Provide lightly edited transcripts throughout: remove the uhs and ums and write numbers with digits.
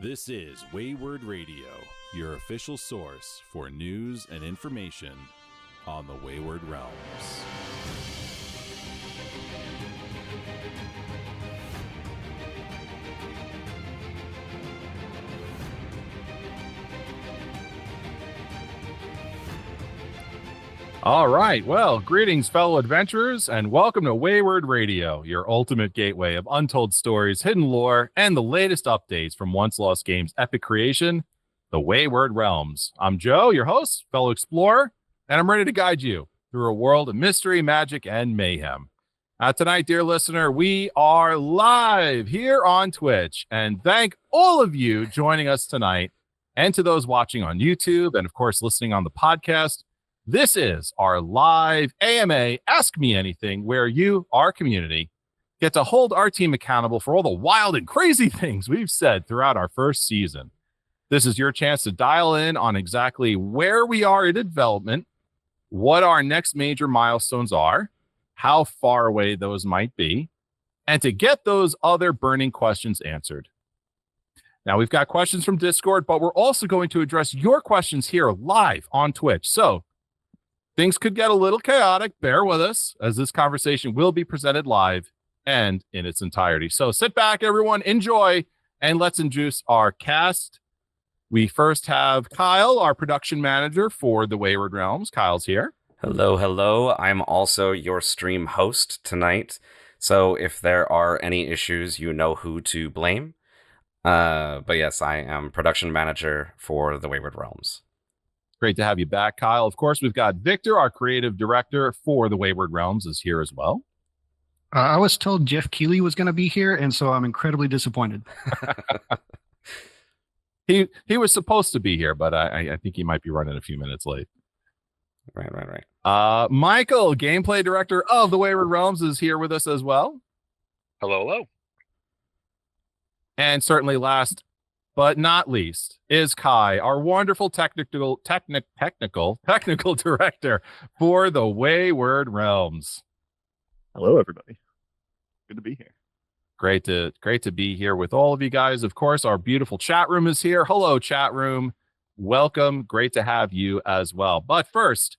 This is Wayward Radio, your official source for news and information on the Wayward Realms. All right, well, greetings, fellow adventurers, and welcome to Wayward Radio, your ultimate gateway of untold stories, hidden lore, and the latest updates from OnceLost Games' epic creation, the Wayward Realms. I'm Joe, your host, fellow explorer, and I'm ready to guide you through a world of mystery, magic, and mayhem. Tonight, dear listener, we are live here on Twitch, and thank all of you joining us tonight, and to those watching on YouTube, and of course, listening on the podcast. This is our live AMA Ask Me Anything, where you, our community, get to hold our team accountable for all the wild and crazy things we've said throughout our first season. This is your chance to dial in on exactly where we are in development, what our next major milestones are, how far away those might be, and to get those other burning questions answered. Now, we've got questions from Discord, but we're also going to address your questions here live on Twitch. So, things could get a little chaotic. Bear with us, as this conversation will be presented live and in its entirety. So sit back, everyone, enjoy, and let's introduce our cast. We first have Kyle, our production manager for the Wayward Realms. Kyle's here. Hello, hello. I'm also your stream host tonight. So if there are any issues, you know who to blame. But yes, I am production manager for the Wayward Realms. Great to have you back, Kyle. Of course, we've got Victor, our creative director for the Wayward Realms, is here as well. I was told Jeff Keighley was going to be here, and so I'm incredibly disappointed. He was supposed to be here, but I think he might be running a few minutes late. Right. Michael, gameplay director of the Wayward Realms, is here with us as well. Hello. And certainly last but not least is Kai, our wonderful technical director for the Wayward Realms. Hello, everybody. Good to be here. Great to be here with all of you guys. Of course, our beautiful chat room is here. Hello, chat room. Welcome. Great to have you as well. But first,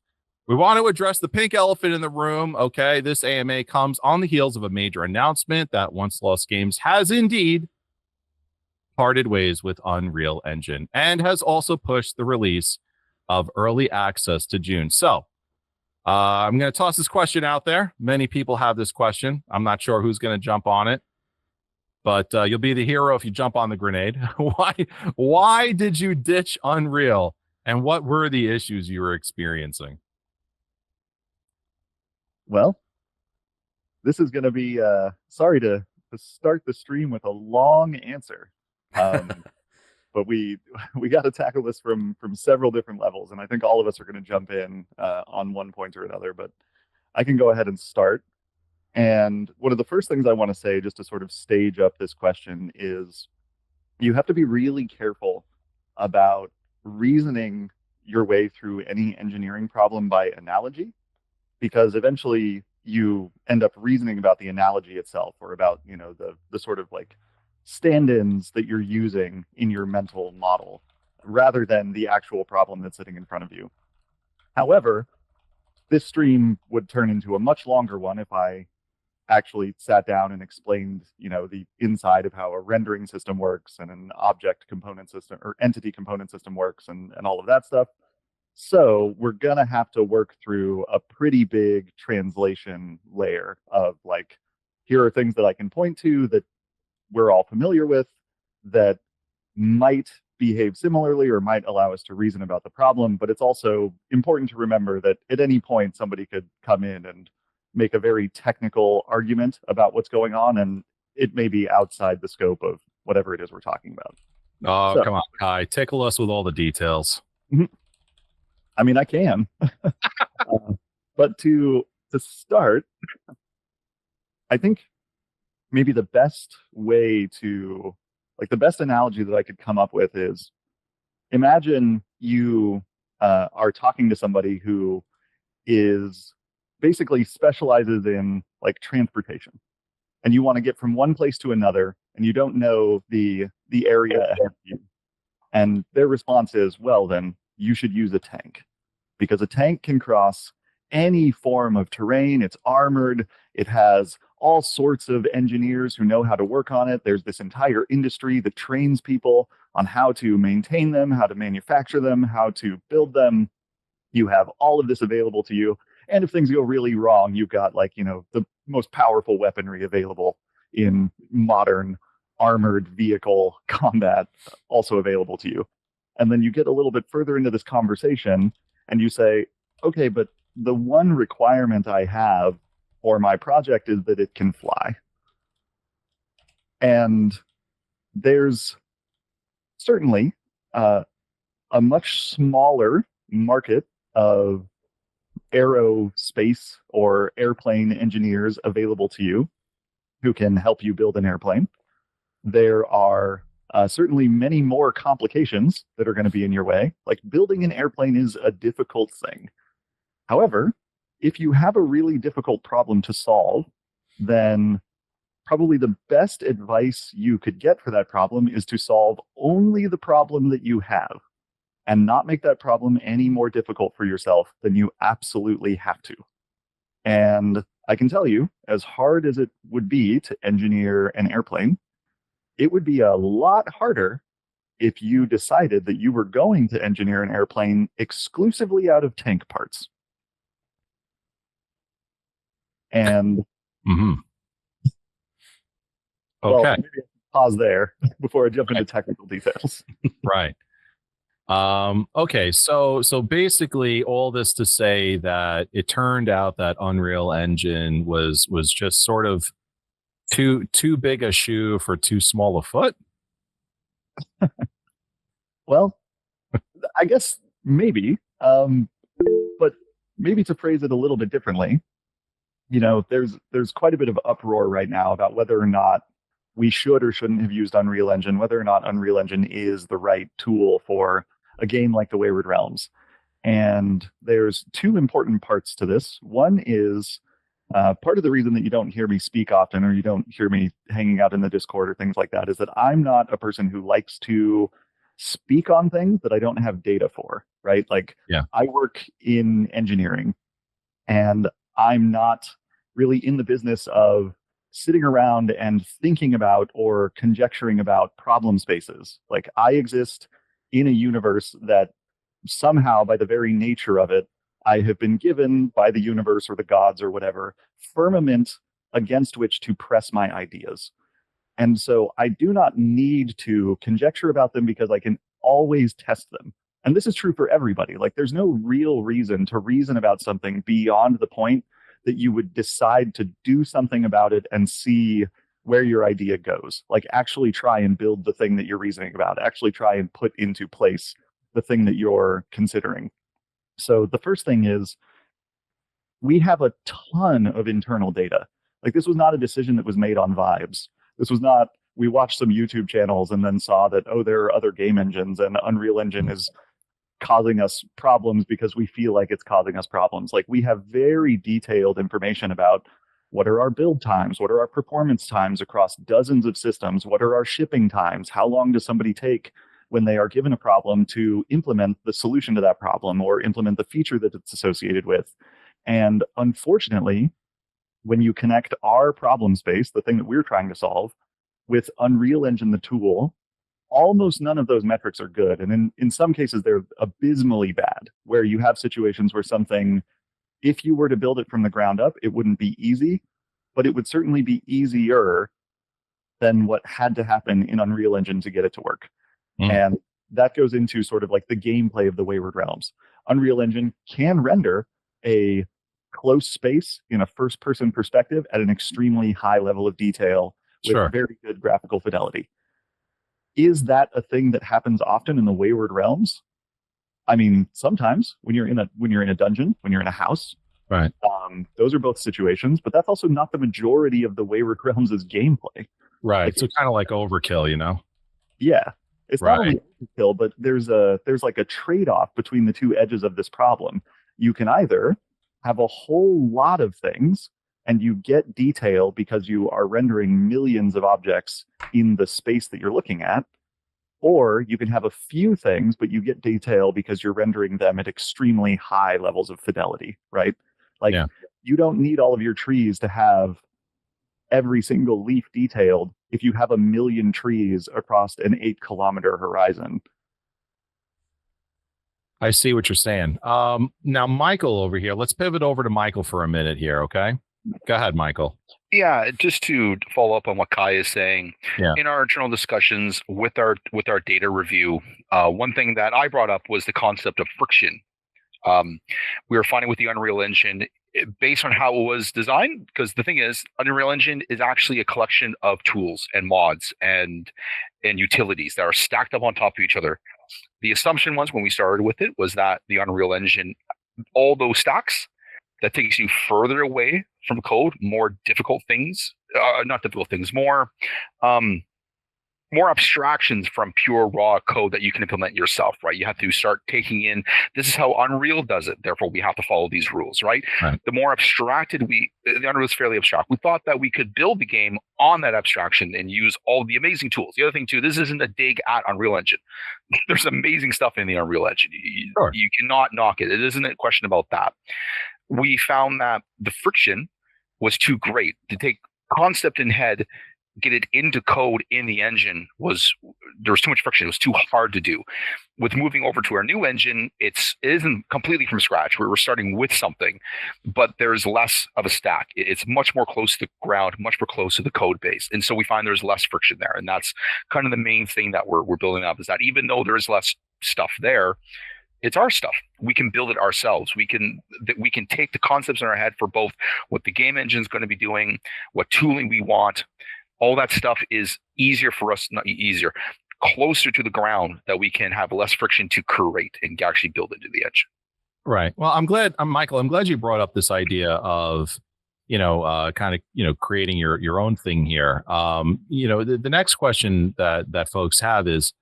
we want to address the pink elephant in the room. Okay, this AMA comes on the heels of a major announcement that OnceLost Games has indeed parted ways with Unreal Engine and has also pushed the release of early access to June. So I'm going to toss this question out there. Many people have this question. I'm not sure who's going to jump on it, but you'll be the hero if you jump on the grenade. Why did you ditch Unreal, and what were the issues you were experiencing? Well, this is going to be sorry to start the stream with a long answer. But we got to tackle this from several different levels, and I think all of us are going to jump in on one point or another, but I can go ahead and start. And one of the first things I want to say, just to sort of stage up this question, is you have to be really careful about reasoning your way through any engineering problem by analogy, because eventually you end up reasoning about the analogy itself, or about, you know, the sort of like stand-ins that you're using in your mental model, rather than the actual problem that's sitting in front of you. However, this stream would turn into a much longer one if I actually sat down and explained, you know, the inside of how a rendering system works, and an object component system or entity component system works, and all of that stuff. So we're gonna have to work through a pretty big translation layer of, like, here are things that I can point to that we're all familiar with that might behave similarly or might allow us to reason about the problem. But it's also important to remember that at any point somebody could come in and make a very technical argument about what's going on, and it may be outside the scope of whatever it is we're talking about. Oh, so, come on, Kai, tickle us with all the details. I mean, I can. But to start, I think maybe the best way to, like, the best analogy that I could come up with is, imagine you are talking to somebody who is basically specializes in, like, transportation, and you want to get from one place to another, and you don't know the area ahead of you. And their response is, well, then you should use a tank, because a tank can cross any form of terrain. It's armored. It has all sorts of engineers who know how to work on it. There's this entire industry that trains people on how to maintain them, how to manufacture them, how to build them. You have all of this available to you. And if things go really wrong, you've got, like, the most powerful weaponry available in modern armored vehicle combat also available to you. And then you get a little bit further into this conversation and you say, okay, but the one requirement I have for my project is that it can fly. And there's certainly a much smaller market of aerospace or airplane engineers available to you who can help you build an airplane. There are certainly many more complications that are going to be in your way. Like, building an airplane is a difficult thing. However, if you have a really difficult problem to solve, then probably the best advice you could get for that problem is to solve only the problem that you have and not make that problem any more difficult for yourself than you absolutely have to. And I can tell you, as hard as it would be to engineer an airplane, it would be a lot harder if you decided that you were going to engineer an airplane exclusively out of tank parts. And Okay. well, maybe I can pause there before I jump into technical details. Right. Okay. So basically, all this to say that it turned out that Unreal Engine was just sort of too big a shoe for too small a foot. Well, I guess maybe, but maybe to phrase it a little bit differently, there's quite a bit of uproar right now about whether or not we should or shouldn't have used Unreal Engine, whether or not Unreal Engine is the right tool for a game like the Wayward Realms. And there's two important parts to this. One is part of the reason that you don't hear me speak often, or you don't hear me hanging out in the Discord or things like that, is that I'm not a person who likes to speak on things that I don't have data for, right? Like, Yeah. I work in engineering, and I'm not really in the business of sitting around and thinking about or conjecturing about problem spaces. Like, I exist in a universe that somehow, by the very nature of it, I have been given by the universe or the gods or whatever firmament against which to press my ideas. And so I do not need to conjecture about them, because I can always test them. And this is true for everybody. Like, there's no real reason to reason about something beyond the point that you would decide to do something about it and see where your idea goes. Like, actually try and build the thing that you're reasoning about, actually try and put into place the thing that you're considering. So the first thing is, we have a ton of internal data. Like, this was not a decision that was made on vibes. This was not, we watched some YouTube channels and then saw that, oh, there are other game engines and Unreal Engine is causing us problems because we feel like it's causing us problems. Like, we have very detailed information about what are our build times, what are our performance times across dozens of systems, what are our shipping times, how long does somebody take when they are given a problem to implement the solution to that problem or implement the feature that it's associated with. And unfortunately, when you connect our problem space, the thing that we're trying to solve, with Unreal Engine, the tool, almost none of those metrics are good. And in some cases, they're abysmally bad, where you have situations where something, if you were to build it from the ground up, it wouldn't be easy, but it would certainly be easier than what had to happen in Unreal Engine to get it to work. And that goes into sort of like the gameplay of the Wayward Realms. Unreal Engine can render a close space in a first-person perspective at an extremely high level of detail with very good graphical fidelity. Is that a thing that happens often in the Wayward Realms? I mean, sometimes when you're in a dungeon, when you're in a house, right? Those are both situations, but that's also not the majority of the Wayward Realms' gameplay. Right. Like, so kind of like overkill, Yeah. It's not only overkill, but there's like a trade-off between the two edges of this problem. You can either have a whole lot of things and you get detail because you are rendering millions of objects in the space that you're looking at. Or you can have a few things, but you get detail because you're rendering them at extremely high levels of fidelity, right? Like Yeah. you don't need all of your trees to have every single leaf detailed if you have 1 million trees across an 8-kilometer horizon. I see what you're saying. Now, Michael over here, let's pivot over to Michael for a minute here, okay? Go ahead, Michael. Yeah, just to follow up on what Kai is saying, Yeah. in our internal discussions with our data review, one thing that I brought up was the concept of friction. We were finding with the Unreal Engine, based on how it was designed, because the thing is, Unreal Engine is actually a collection of tools and mods and utilities that are stacked up on top of each other. The assumption was when we started with it was that the Unreal Engine, all those stacks, that takes you further away from code, more difficult things, not difficult things, more abstractions from pure raw code that you can implement yourself, right? You have to start taking in, this is how Unreal does it, therefore we have to follow these rules, right? The more abstracted the Unreal is fairly abstract. We thought that we could build the game on that abstraction and use all the amazing tools. The other thing too, this isn't a dig at Unreal Engine. There's amazing stuff in the Unreal Engine. You cannot knock it. It isn't a question about that. We found that the friction was too great to take concept in head, get it into code in the engine. There was too much friction. It was too hard to do. With moving over to our new engine, it isn't completely from scratch. We're starting with something, but there's less of a stack. It's much more close to the ground, much more close to the code base. And so we find there's less friction there. And that's kind of the main thing that we're building up, is that even though there is less stuff there, it's our stuff. We can build it ourselves. We can take the concepts in our head for both what the game engine is going to be doing, what tooling we want. All that stuff is easier for us, not easier, closer to the ground, that we can have less friction to create and actually build into the engine. Right. Well, Michael, I'm glad you brought up this idea of, creating your own thing here. The next question that folks have is,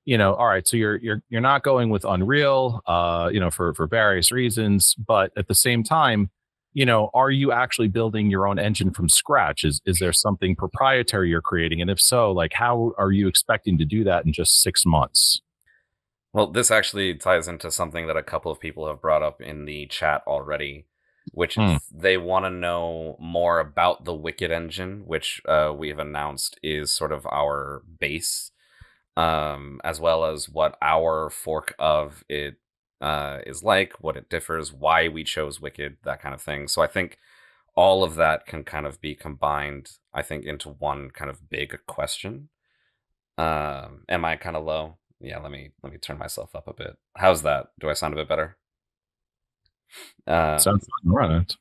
all right, so you're not going with Unreal, for various reasons, but at the same time, are you actually building your own engine from scratch? Is there something proprietary you're creating? And if so, like, how are you expecting to do that in just 6 months? Well, this actually ties into something that a couple of people have brought up in the chat already, which is they want to know more about the Wicked engine, which we've announced is sort of our base, as well as what our fork of it is like, what it differs, why we chose Wicked, that kind of thing. So I think all of that can kind of be combined, I think, into one kind of big question. Am I kind of low? Yeah, let me turn myself up a bit. How's that? Do I sound a bit better? Sounds right.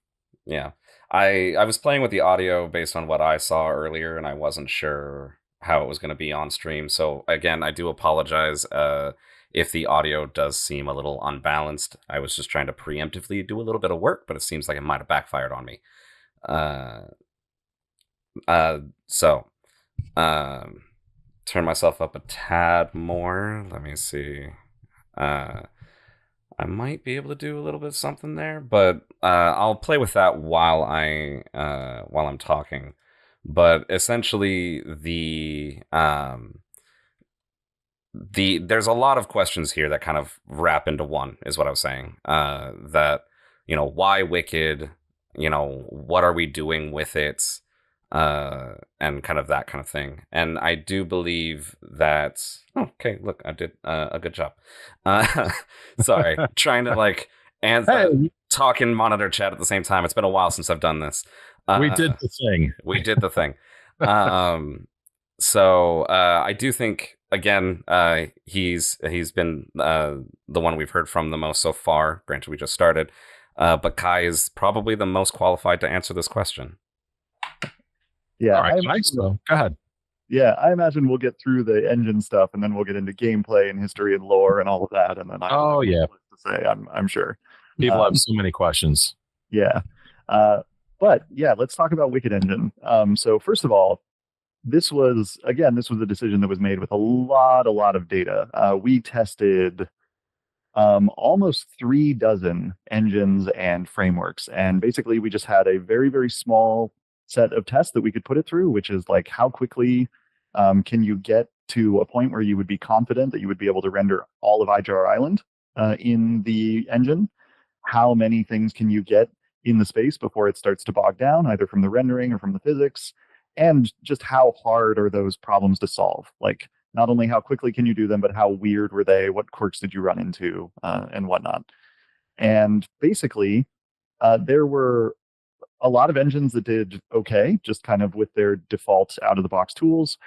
Yeah. I was playing with the audio based on what I saw earlier, and I wasn't sure how it was going to be on stream. So again, I do apologize if the audio does seem a little unbalanced. I was just trying to preemptively do a little bit of work, but it seems like it might have backfired on me. Turn myself up a tad more. Let me see. I might be able to do a little bit of something there, but I'll play with that while I'm talking. But essentially, there's a lot of questions here that kind of wrap into one, is what I was saying. That, why Wicked? What are we doing with it? And kind of that kind of thing. And I do believe that... Okay, look, I did a good job. Sorry, trying to answer, talk and monitor chat at the same time. It's been a while since I've done this. We did the thing. We did the thing. So I do think, again, he's been the one we've heard from the most so far. Granted, we just started. But Kai is probably the most qualified to answer this question. Yeah, all right, nice. So go ahead. Yeah, I imagine we'll get through the engine stuff, and then we'll get into gameplay and history and lore and all of that, and then to say, I'm sure people have so many questions. Yeah, but yeah, let's talk about Wicked Engine. So first of all, this was a decision that was made with a lot of data. We tested almost 3 dozen engines and frameworks. And basically, we just had a very, very small set of tests that we could put it through, which is like how quickly can you get to a point where you would be confident that you would be able to render all of Ijar Island in the engine? How many things can you get in the space before it starts to bog down, either from the rendering or from the physics? And just how hard are those problems to solve? Like, not only how quickly can you do them, but how weird were they? What quirks did you run into, and whatnot? And basically, there were a lot of engines that did okay, just kind of with their default out of the box tools.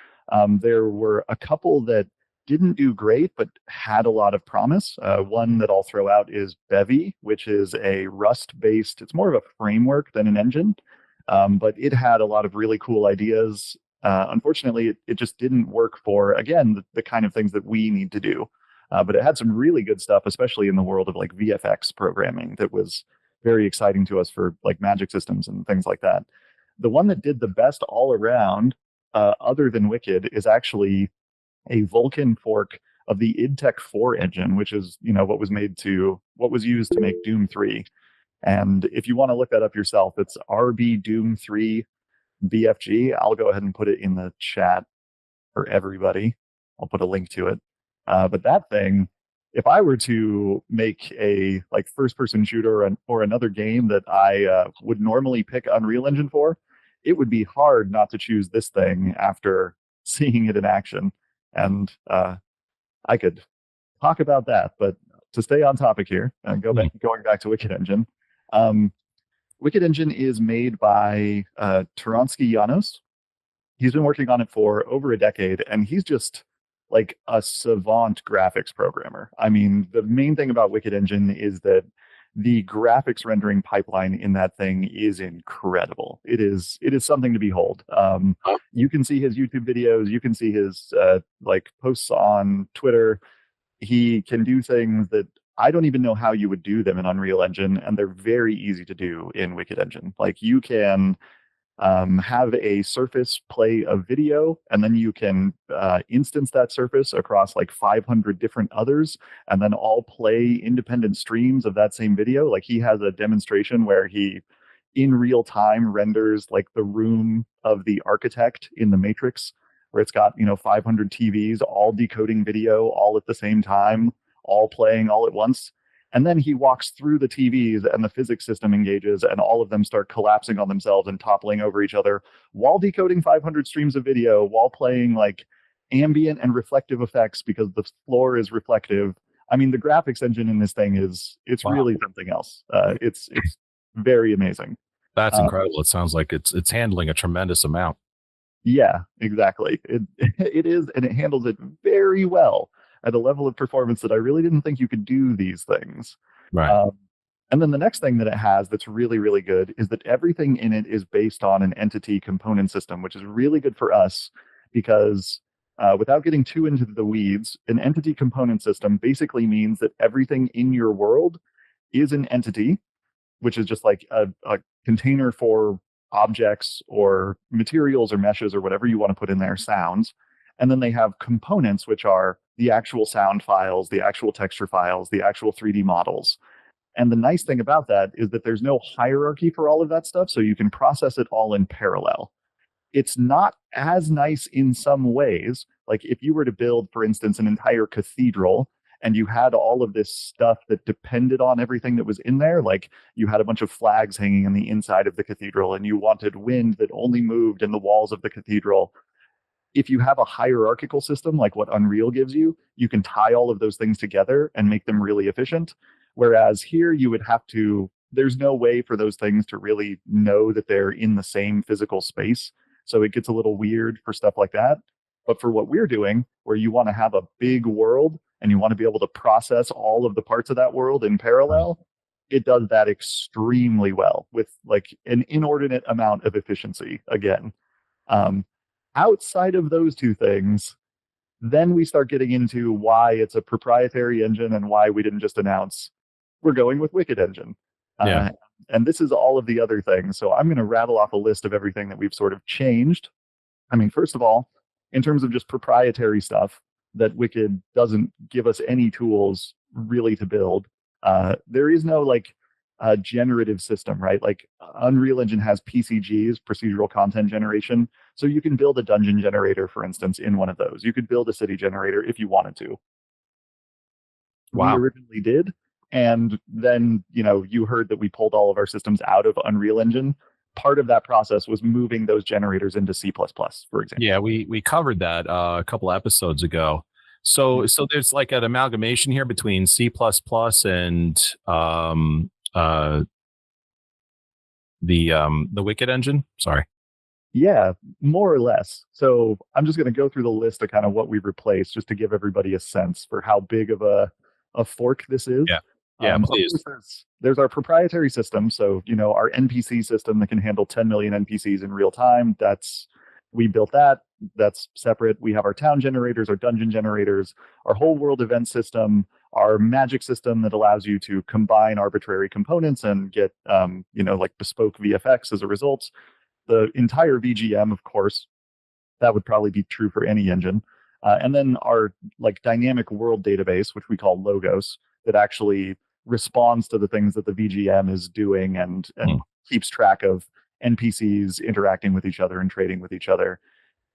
There were a couple that didn't do great, but had a lot of promise. One that I'll throw out is Bevy, which is a Rust based, it's more of a framework than an engine, but it had a lot of really cool ideas. Unfortunately, it just didn't work for, again, the kind of things that we need to do. But it had some really good stuff, especially in the world of like VFX programming, that was very exciting to us for like magic systems and things like that. The one that did the best all around, other than Wicked, is actually a Vulkan fork of the idTech 4 engine, which is, what was used to make Doom 3. And if you want to look that up yourself, it's RB Doom 3 BFG. I'll go ahead and put it in the chat for everybody. I'll put a link to it. But that thing, if I were to make a like first-person shooter or another game that I would normally pick Unreal Engine for, it would be hard not to choose this thing after seeing it in action. And I could talk about that, but to stay on topic here, going back to Wicked Engine. Wicked Engine is made by Turonsky Janos. He's been working on it for over a decade, and he's just like a savant graphics programmer. I mean, the main thing about Wicked Engine is that the graphics rendering pipeline in that thing is incredible. It is something to behold. You can see his YouTube videos. You can see his like posts on Twitter. He can do things that I don't even know how you would do them in Unreal Engine, and they're very easy to do in Wicked Engine. Like, you can have a surface play a video, and then you can instance that surface across like 500 different others, and then all play independent streams of that same video. Like, he has a demonstration where he in real time renders like the room of the architect in the Matrix, where it's got 500 TVs all decoding video all at the same time, all playing all at once. And then he walks through the TVs and the physics system engages, and all of them start collapsing on themselves and toppling over each other while decoding 500 streams of video, while playing like ambient and reflective effects because the floor is reflective. I mean, the graphics engine in this thing it's really something else. It's very amazing. That's incredible. It sounds like it's handling a tremendous amount. Yeah, exactly. It is, and it handles it very well at a level of performance that I really didn't think you could do these things. Right. And then the next thing that it has that's really, really good is that everything in it is based on an entity component system, which is really good for us because without getting too into the weeds, an entity component system basically means that everything in your world is an entity, which is just like a container for objects or materials or meshes or whatever you want to put in there, sounds. And then they have components, which are the actual sound files, the actual texture files, the actual 3D models. And the nice thing about that is that there's no hierarchy for all of that stuff, so you can process it all in parallel. It's not as nice in some ways. Like, if you were to build, for instance, an entire cathedral, and you had all of this stuff that depended on everything that was in there, like you had a bunch of flags hanging on the inside of the cathedral, and you wanted wind that only moved in the walls of the cathedral. If you have a hierarchical system like what Unreal gives you, you can tie all of those things together and make them really efficient. Whereas here you would have to, there's no way for those things to really know that they're in the same physical space. So it gets a little weird for stuff like that. But for what we're doing, where you want to have a big world and you want to be able to process all of the parts of that world in parallel, it does that extremely well with like an inordinate amount of efficiency again. Outside of those two things, then we start getting into why it's a proprietary engine and why we didn't just announce we're going with Wicked Engine. And this is all of the other things. So I'm going to rattle off a list of everything that we've sort of changed. I mean, first of all, in terms of just proprietary stuff that Wicked doesn't give us any tools really to build. There is no like generative system, right? Like Unreal Engine has PCGs, procedural content generation. So you can build a dungeon generator, for instance, in one of those. You could build a city generator if you wanted to. Wow. We originally did. And then, you heard that we pulled all of our systems out of Unreal Engine. Part of that process was moving those generators into C++, for example. Yeah, we covered that a couple episodes ago. So there's like an amalgamation here between C++ and the Wicked engine. Sorry. Yeah, more or less. So I'm just going to go through the list of kind of what we've replaced, just to give everybody a sense for how big of a fork this is. Yeah, Of please. course, there's our proprietary system. So, our NPC system that can handle 10 million NPCs in real time. We built that. That's separate. We have our town generators, our dungeon generators, our whole world event system, our magic system that allows you to combine arbitrary components and get, like bespoke VFX as a result. The entire VGM, of course, that would probably be true for any engine. And then our like dynamic world database, which we call Logos, that actually responds to the things that the VGM is doing and keeps track of NPCs interacting with each other and trading with each other.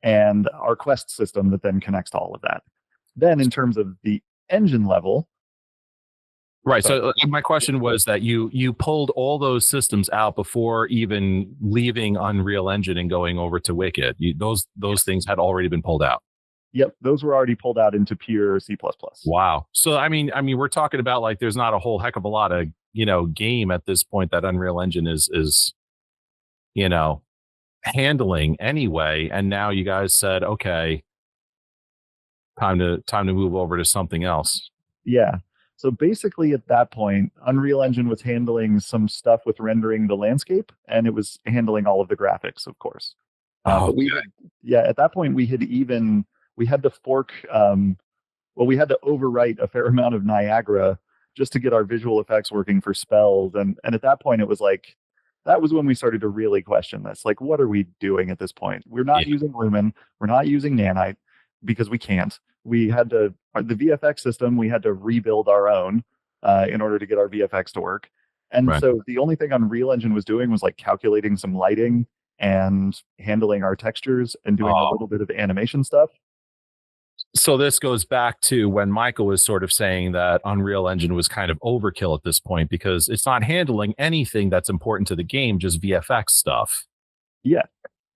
And our quest system that then connects to all of that. Then in terms of the engine level. Right. So my question was that you pulled all those systems out before even leaving Unreal Engine and going over to Wicked. Those things had already been pulled out. Yep, those were already pulled out into pure C++. Wow. So I mean, we're talking about like there's not a whole heck of a lot of game at this point that Unreal Engine is handling anyway. And now you guys said, okay, time to move over to something else. Yeah. So basically at that point, Unreal Engine was handling some stuff with rendering the landscape, and it was handling all of the graphics, of course. But at that point we had to fork, we had to overwrite a fair amount of Niagara just to get our visual effects working for spells. And at that point it was like, that was when we started to really question this. Like, what are we doing at this point? We're not using Lumen. We're not using Nanite because we can't. We had to, the VFX system, we had to rebuild our own in order to get our VFX to work. And so the only thing Unreal Engine was doing was like calculating some lighting and handling our textures and doing a little bit of animation stuff. So this goes back to when Michael was sort of saying that Unreal Engine was kind of overkill at this point because it's not handling anything that's important to the game, just VFX stuff. Yeah,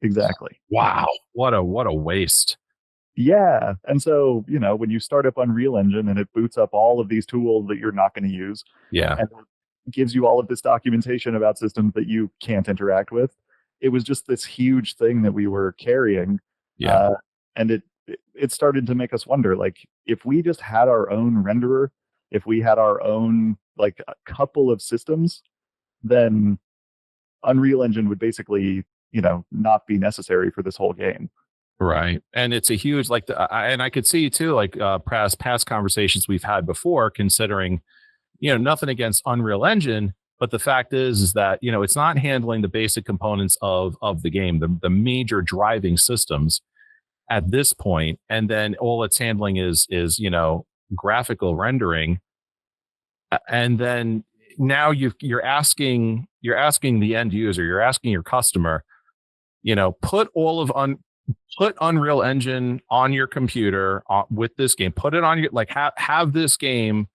exactly. Wow. What a waste. Yeah. And so, when you start up Unreal Engine and it boots up all of these tools that you're not going to use. Yeah. And it gives you all of this documentation about systems that you can't interact with. It was just this huge thing that we were carrying. Yeah. And it started to make us wonder, like, if we just had our own renderer, if we had our own, like, a couple of systems, then Unreal Engine would basically, not be necessary for this whole game. Right. And it's a huge, like, and I could see too, like, past conversations we've had before, considering, nothing against Unreal Engine, but the fact is that, it's not handling the basic components of the game, the major driving systems at this point, and then all it's handling is graphical rendering, and then now you're asking the end user, you're asking your customer, put Unreal Engine on your computer with this game, put it on your, like, have this game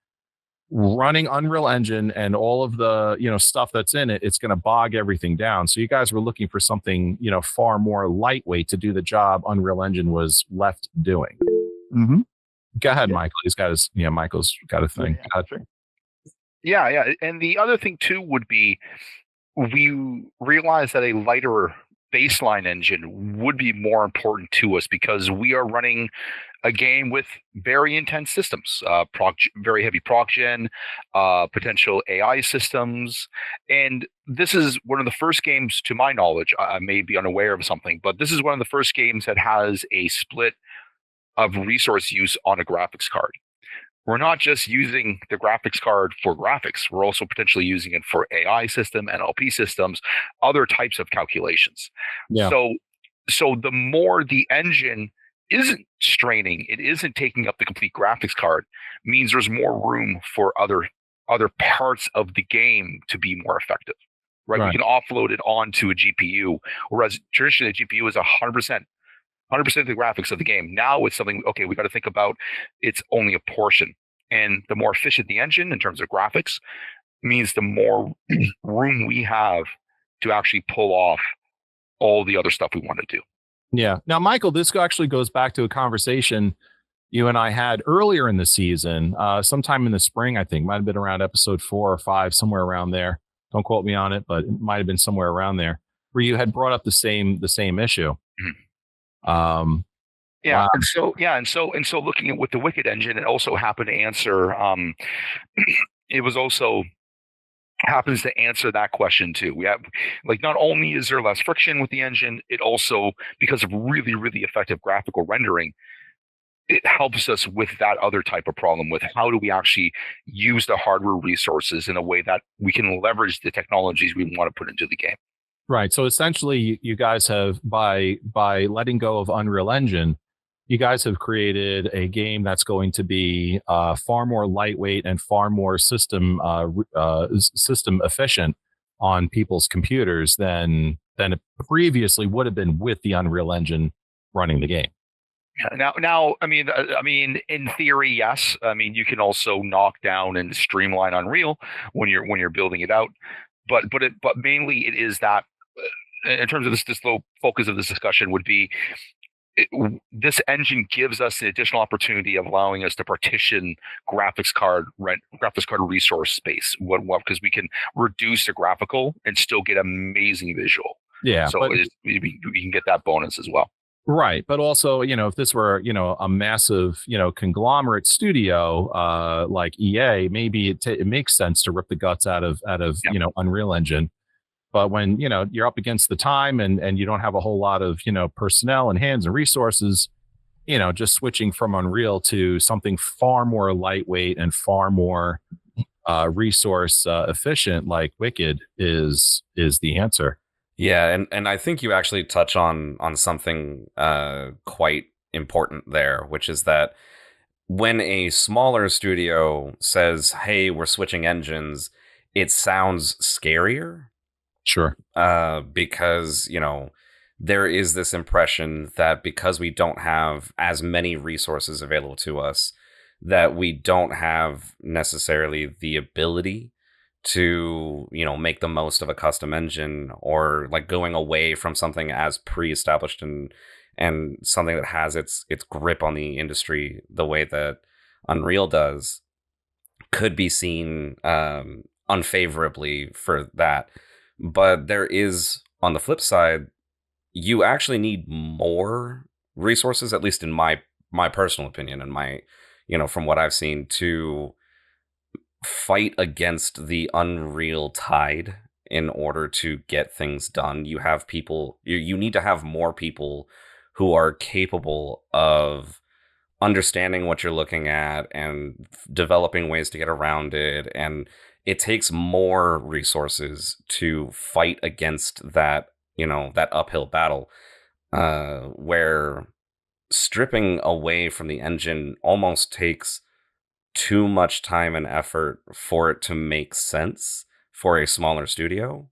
running Unreal Engine and all of the stuff that's in it. It's going to bog everything down. So you guys were looking for something far more lightweight to do the job Unreal Engine was left doing. Mm-hmm. Go ahead, Michael. He's got his Michael's got a thing. Yeah. And the other thing too would be, we realized that a lighter baseline engine would be more important to us because we are running a game with very intense systems, very heavy proc gen, potential AI systems. And this is one of the first games, to my knowledge, I may be unaware of something, but this is one of the first games that has a split of resource use on a graphics card. We're not just using the graphics card for graphics. We're also potentially using it for AI system, NLP systems, other types of calculations. Yeah. So the more the engine isn't straining, it isn't taking up the complete graphics card, means there's more room for other parts of the game to be more effective. Right? We can offload it onto a GPU, whereas traditionally the GPU is 100% of the graphics of the game. Now it's something, okay, we got to think about it's only a portion. And the more efficient the engine in terms of graphics means the more room we have to actually pull off all the other stuff we want to do. Yeah. Now, Michael, this actually goes back to a conversation you and I had earlier in the season, sometime in the spring, I think. Might have been around episode 4 or 5, somewhere around there. Don't quote me on it, but it might have been somewhere around there where you had brought up the same issue. Mm-hmm. Yeah, wow. and so looking at with the Wicked engine, it also happened to answer. It was also happens to answer that question too. We have, like, not only is there less friction with the engine, it also, because of really, really effective graphical rendering, it helps us with that other type of problem with how do we actually use the hardware resources in a way that we can leverage the technologies we want to put into the game. Right. So essentially, you guys have, by letting go of Unreal Engine, you guys have created a game that's going to be far more lightweight and far more system efficient on people's computers than it previously would have been with the Unreal Engine running the game. Now, I mean, in theory, yes. I mean, you can also knock down and streamline Unreal when you're building it out, but mainly it is that in terms of this low focus of this discussion would be this engine gives us an additional opportunity of allowing us to partition graphics card resource space. Because we can reduce the graphical and still get amazing visual. Yeah, so we can get that bonus as well. Right. But also, if this were, a massive, conglomerate studio like EA, maybe it makes sense to rip the guts out of Unreal Engine. But when, you're up against the time and you don't have a whole lot of, personnel and hands and resources, just switching from Unreal to something far more lightweight and far more resource efficient like Wicked is the answer. Yeah, and I think you actually touch on something quite important there, which is that when a smaller studio says, "Hey, we're switching engines," it sounds scarier. Sure. Because, there is this impression that because we don't have as many resources available to us, that we don't have necessarily the ability to, make the most of a custom engine, or like going away from something as pre-established and something that has its grip on the industry the way that Unreal does could be seen unfavorably for that. But there is, on the flip side, you actually need more resources, at least in my personal opinion and my, from what I've seen, to fight against the Unreal tide in order to get things done. You have people, you need to have more people who are capable of understanding what you're looking at and developing ways to get around it. And it takes more resources to fight against that, that uphill battle, where stripping away from the engine almost takes too much time and effort for it to make sense for a smaller studio.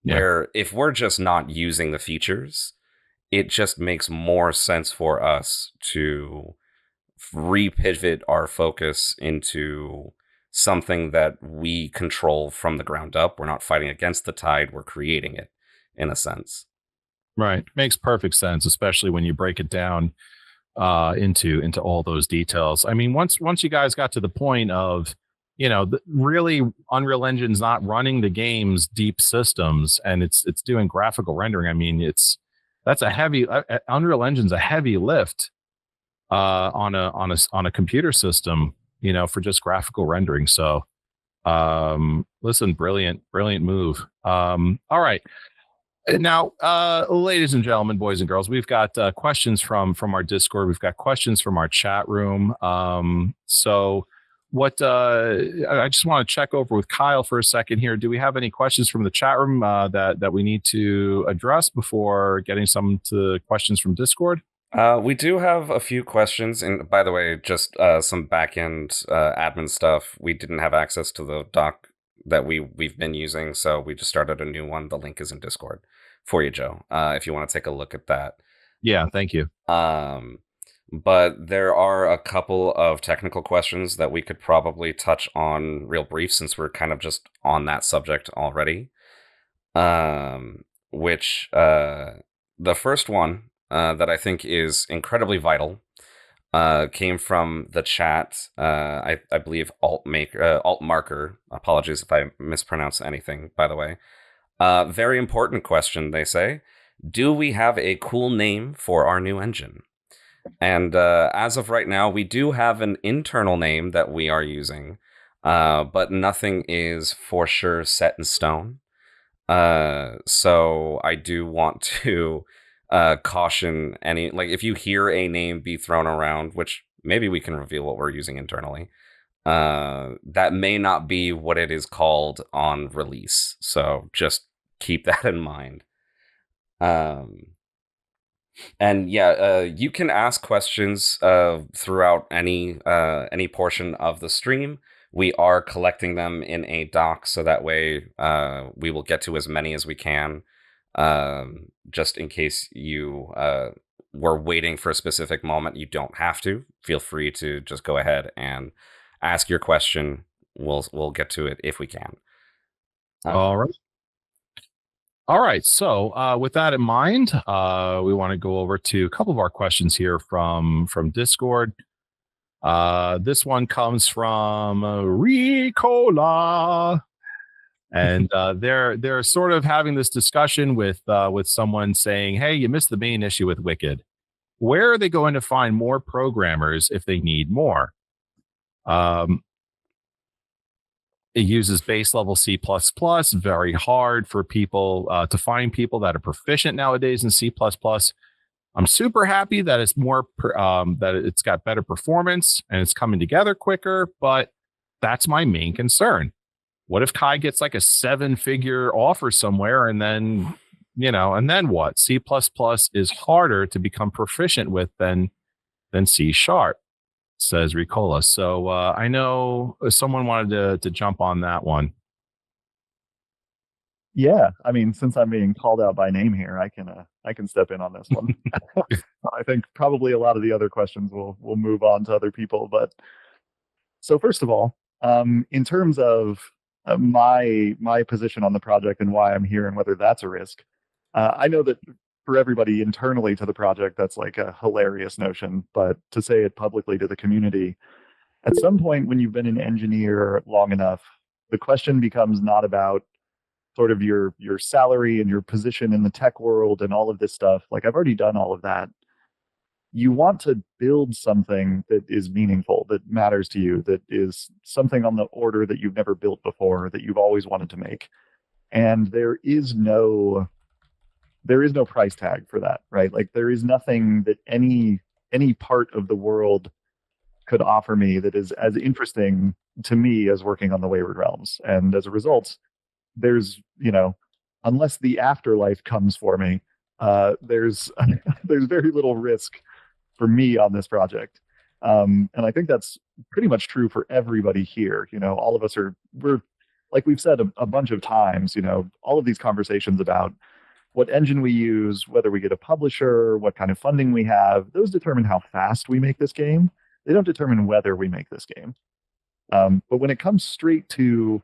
Yeah. Where if we're just not using the features, it just makes more sense for us to repivot our focus into something that we control from the ground up. We're not fighting against the tide, we're creating it in a sense. Right. Makes perfect sense, especially when you break it down into all those details. I mean, once you guys got to the point of, really Unreal Engine's not running the game's deep systems and it's doing graphical rendering. I mean, that's a heavy Unreal Engine's a heavy lift on a computer system, for just graphical rendering. So, listen, brilliant move. All right. Now, ladies and gentlemen, boys and girls, we've got questions from our Discord. We've got questions from our chat room. So what I just want to check over with Kyle for a second here. Do we have any questions from the chat room that we need to address before getting some to questions from Discord? We do have a few questions, and by the way, just some back-end admin stuff. We didn't have access to the doc that we've been using, so we just started a new one. The link is in Discord for you, Joe, if you want to take a look at that. Yeah, thank you. But there are a couple of technical questions that we could probably touch on real brief, since we're kind of just on that subject already. Which the first one that I think is incredibly vital came from the chat. I believe alt marker. Apologies if I mispronounce anything, by the way. Very important question, they say. Do we have a cool name for our new engine? And as of right now, we do have an internal name that we are using, but nothing is for sure set in stone. So I do want to caution any, like, if you hear a name be thrown around, which maybe we can reveal what we're using internally, that may not be what it is called on release. So just keep that in mind. And yeah, you can ask questions throughout any portion of the stream. We are collecting them in a doc, so that way we will get to as many as we can. Just in case you were waiting for a specific moment, you don't have to. Feel free to just go ahead and ask your question. We'll get to it if we can. All right. All right. So with that in mind, we want to go over to a couple of our questions here from Discord. This one comes from Ricola, and they're sort of having this discussion with someone saying, "Hey, you missed the main issue with Wicked. Where are they going to find more programmers if they need more?" It uses base level C++, very hard for people to find people that are proficient nowadays in C++. I'm super happy that it's more that it's got better performance and it's coming together quicker, but that's my main concern. What if Kai gets like a 7-figure offer somewhere, and then and then what? C++ is harder to become proficient with than C#, says Ricola. So I know someone wanted to jump on that one. Yeah, I mean, since I'm being called out by name here, I can step in on this one. I think probably a lot of the other questions will move on to other people. But so first of all, in terms of my position on the project and why I'm here and whether that's a risk, I know that for everybody internally to the project, that's like a hilarious notion. But to say it publicly to the community, at some point when you've been an engineer long enough, the question becomes not about sort of your salary and your position in the tech world and all of this stuff. Like, I've already done all of that. You want to build something that is meaningful, that matters to you, that is something on the order that you've never built before, that you've always wanted to make. And there is no price tag for that, right? Like, there is nothing that any part of the world could offer me that is as interesting to me as working on the Wayward Realms. And as a result, there's unless the afterlife comes for me, there's very little risk for me on this project, and I think that's pretty much true for everybody here. All of us we're like we've said a bunch of times, all of these conversations about what engine we use, whether we get a publisher, what kind of funding we have, those determine how fast we make this game. They don't determine whether we make this game. But when it comes straight to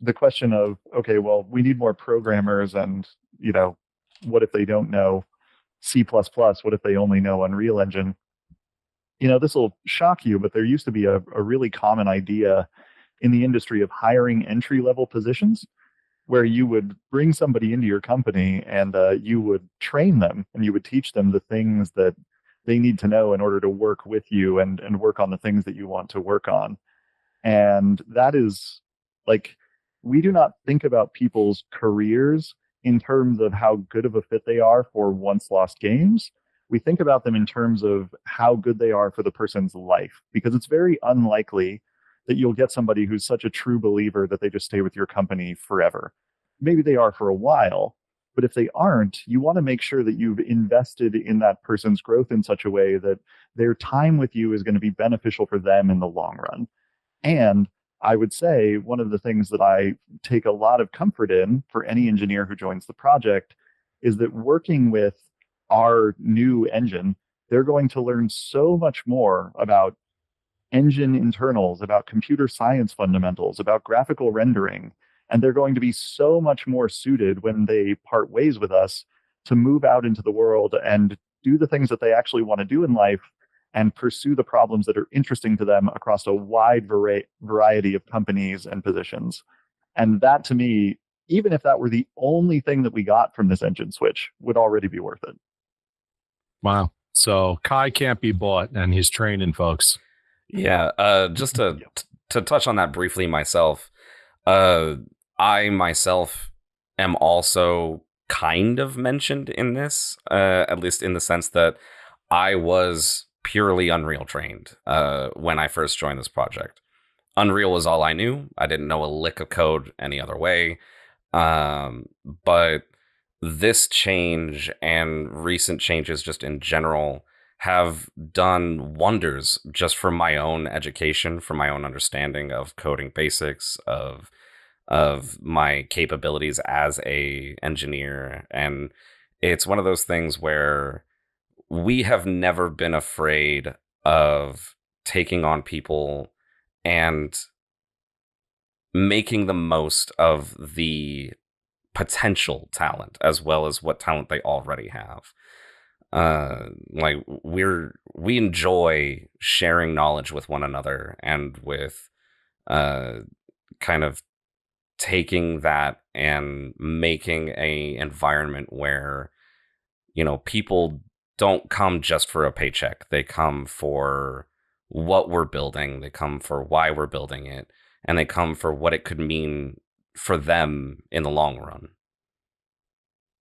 the question of, okay, well, we need more programmers, and what if they don't know C++? What if they only know Unreal Engine? This will shock you, but there used to be a really common idea in the industry of hiring entry-level positions, where you would bring somebody into your company and you would train them and you would teach them the things that they need to know in order to work with you and work on the things that you want to work on. And that is like, we do not think about people's careers in terms of how good of a fit they are for OnceLost games. We think about them in terms of how good they are for the person's life, because it's very unlikely that you'll get somebody who's such a true believer that they just stay with your company forever. Maybe they are for a while, But if they aren't, you want to make sure that you've invested in that person's growth in such a way that their time with you is going to be beneficial for them in the long run. And I would say one of the things that I take a lot of comfort in for any engineer who joins the project is that working with our new engine, they're going to learn so much more about engine internals, about computer science fundamentals, about graphical rendering. And they're going to be so much more suited when they part ways with us to move out into the world and do the things that they actually want to do in life and pursue the problems that are interesting to them across a wide variety of companies and positions. And that, to me, even if that were the only thing that we got from this engine switch, would already be worth it. Wow. So Kai can't be bought, and he's training folks. Yeah. Just to touch on that briefly myself, I myself am also kind of mentioned in this, at least in the sense that I was purely Unreal trained when I first joined this project. Unreal was all I knew. I didn't know a lick of code any other way. But this change and recent changes just in general have done wonders just for my own education, for my own understanding of coding basics, of my capabilities as a engineer. And it's one of those things where we have never been afraid of taking on people and making the most of the potential talent as well as what talent they already have. Like we enjoy sharing knowledge with one another and with kind of taking that and making a environment where, you know, people don't come just for a paycheck. They come for what we're building. They come for why we're building it, and they come for what it could mean for them in the long run.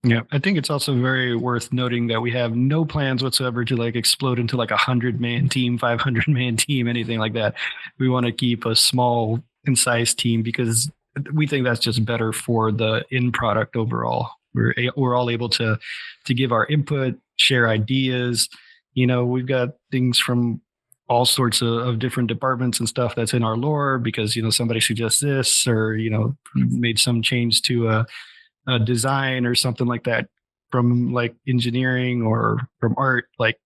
Yeah, I think it's also very worth noting that we have no plans whatsoever to like explode into like 100-man team, 500-man team, anything like that. We want to keep a small, concise team because we think that's just better for the end product overall. We're all able to give our input, share ideas. You know, we've got things from all sorts of different departments and stuff that's in our lore because, you know, somebody suggests this or, you know, made some change to a design or something like that from like engineering or from art. Like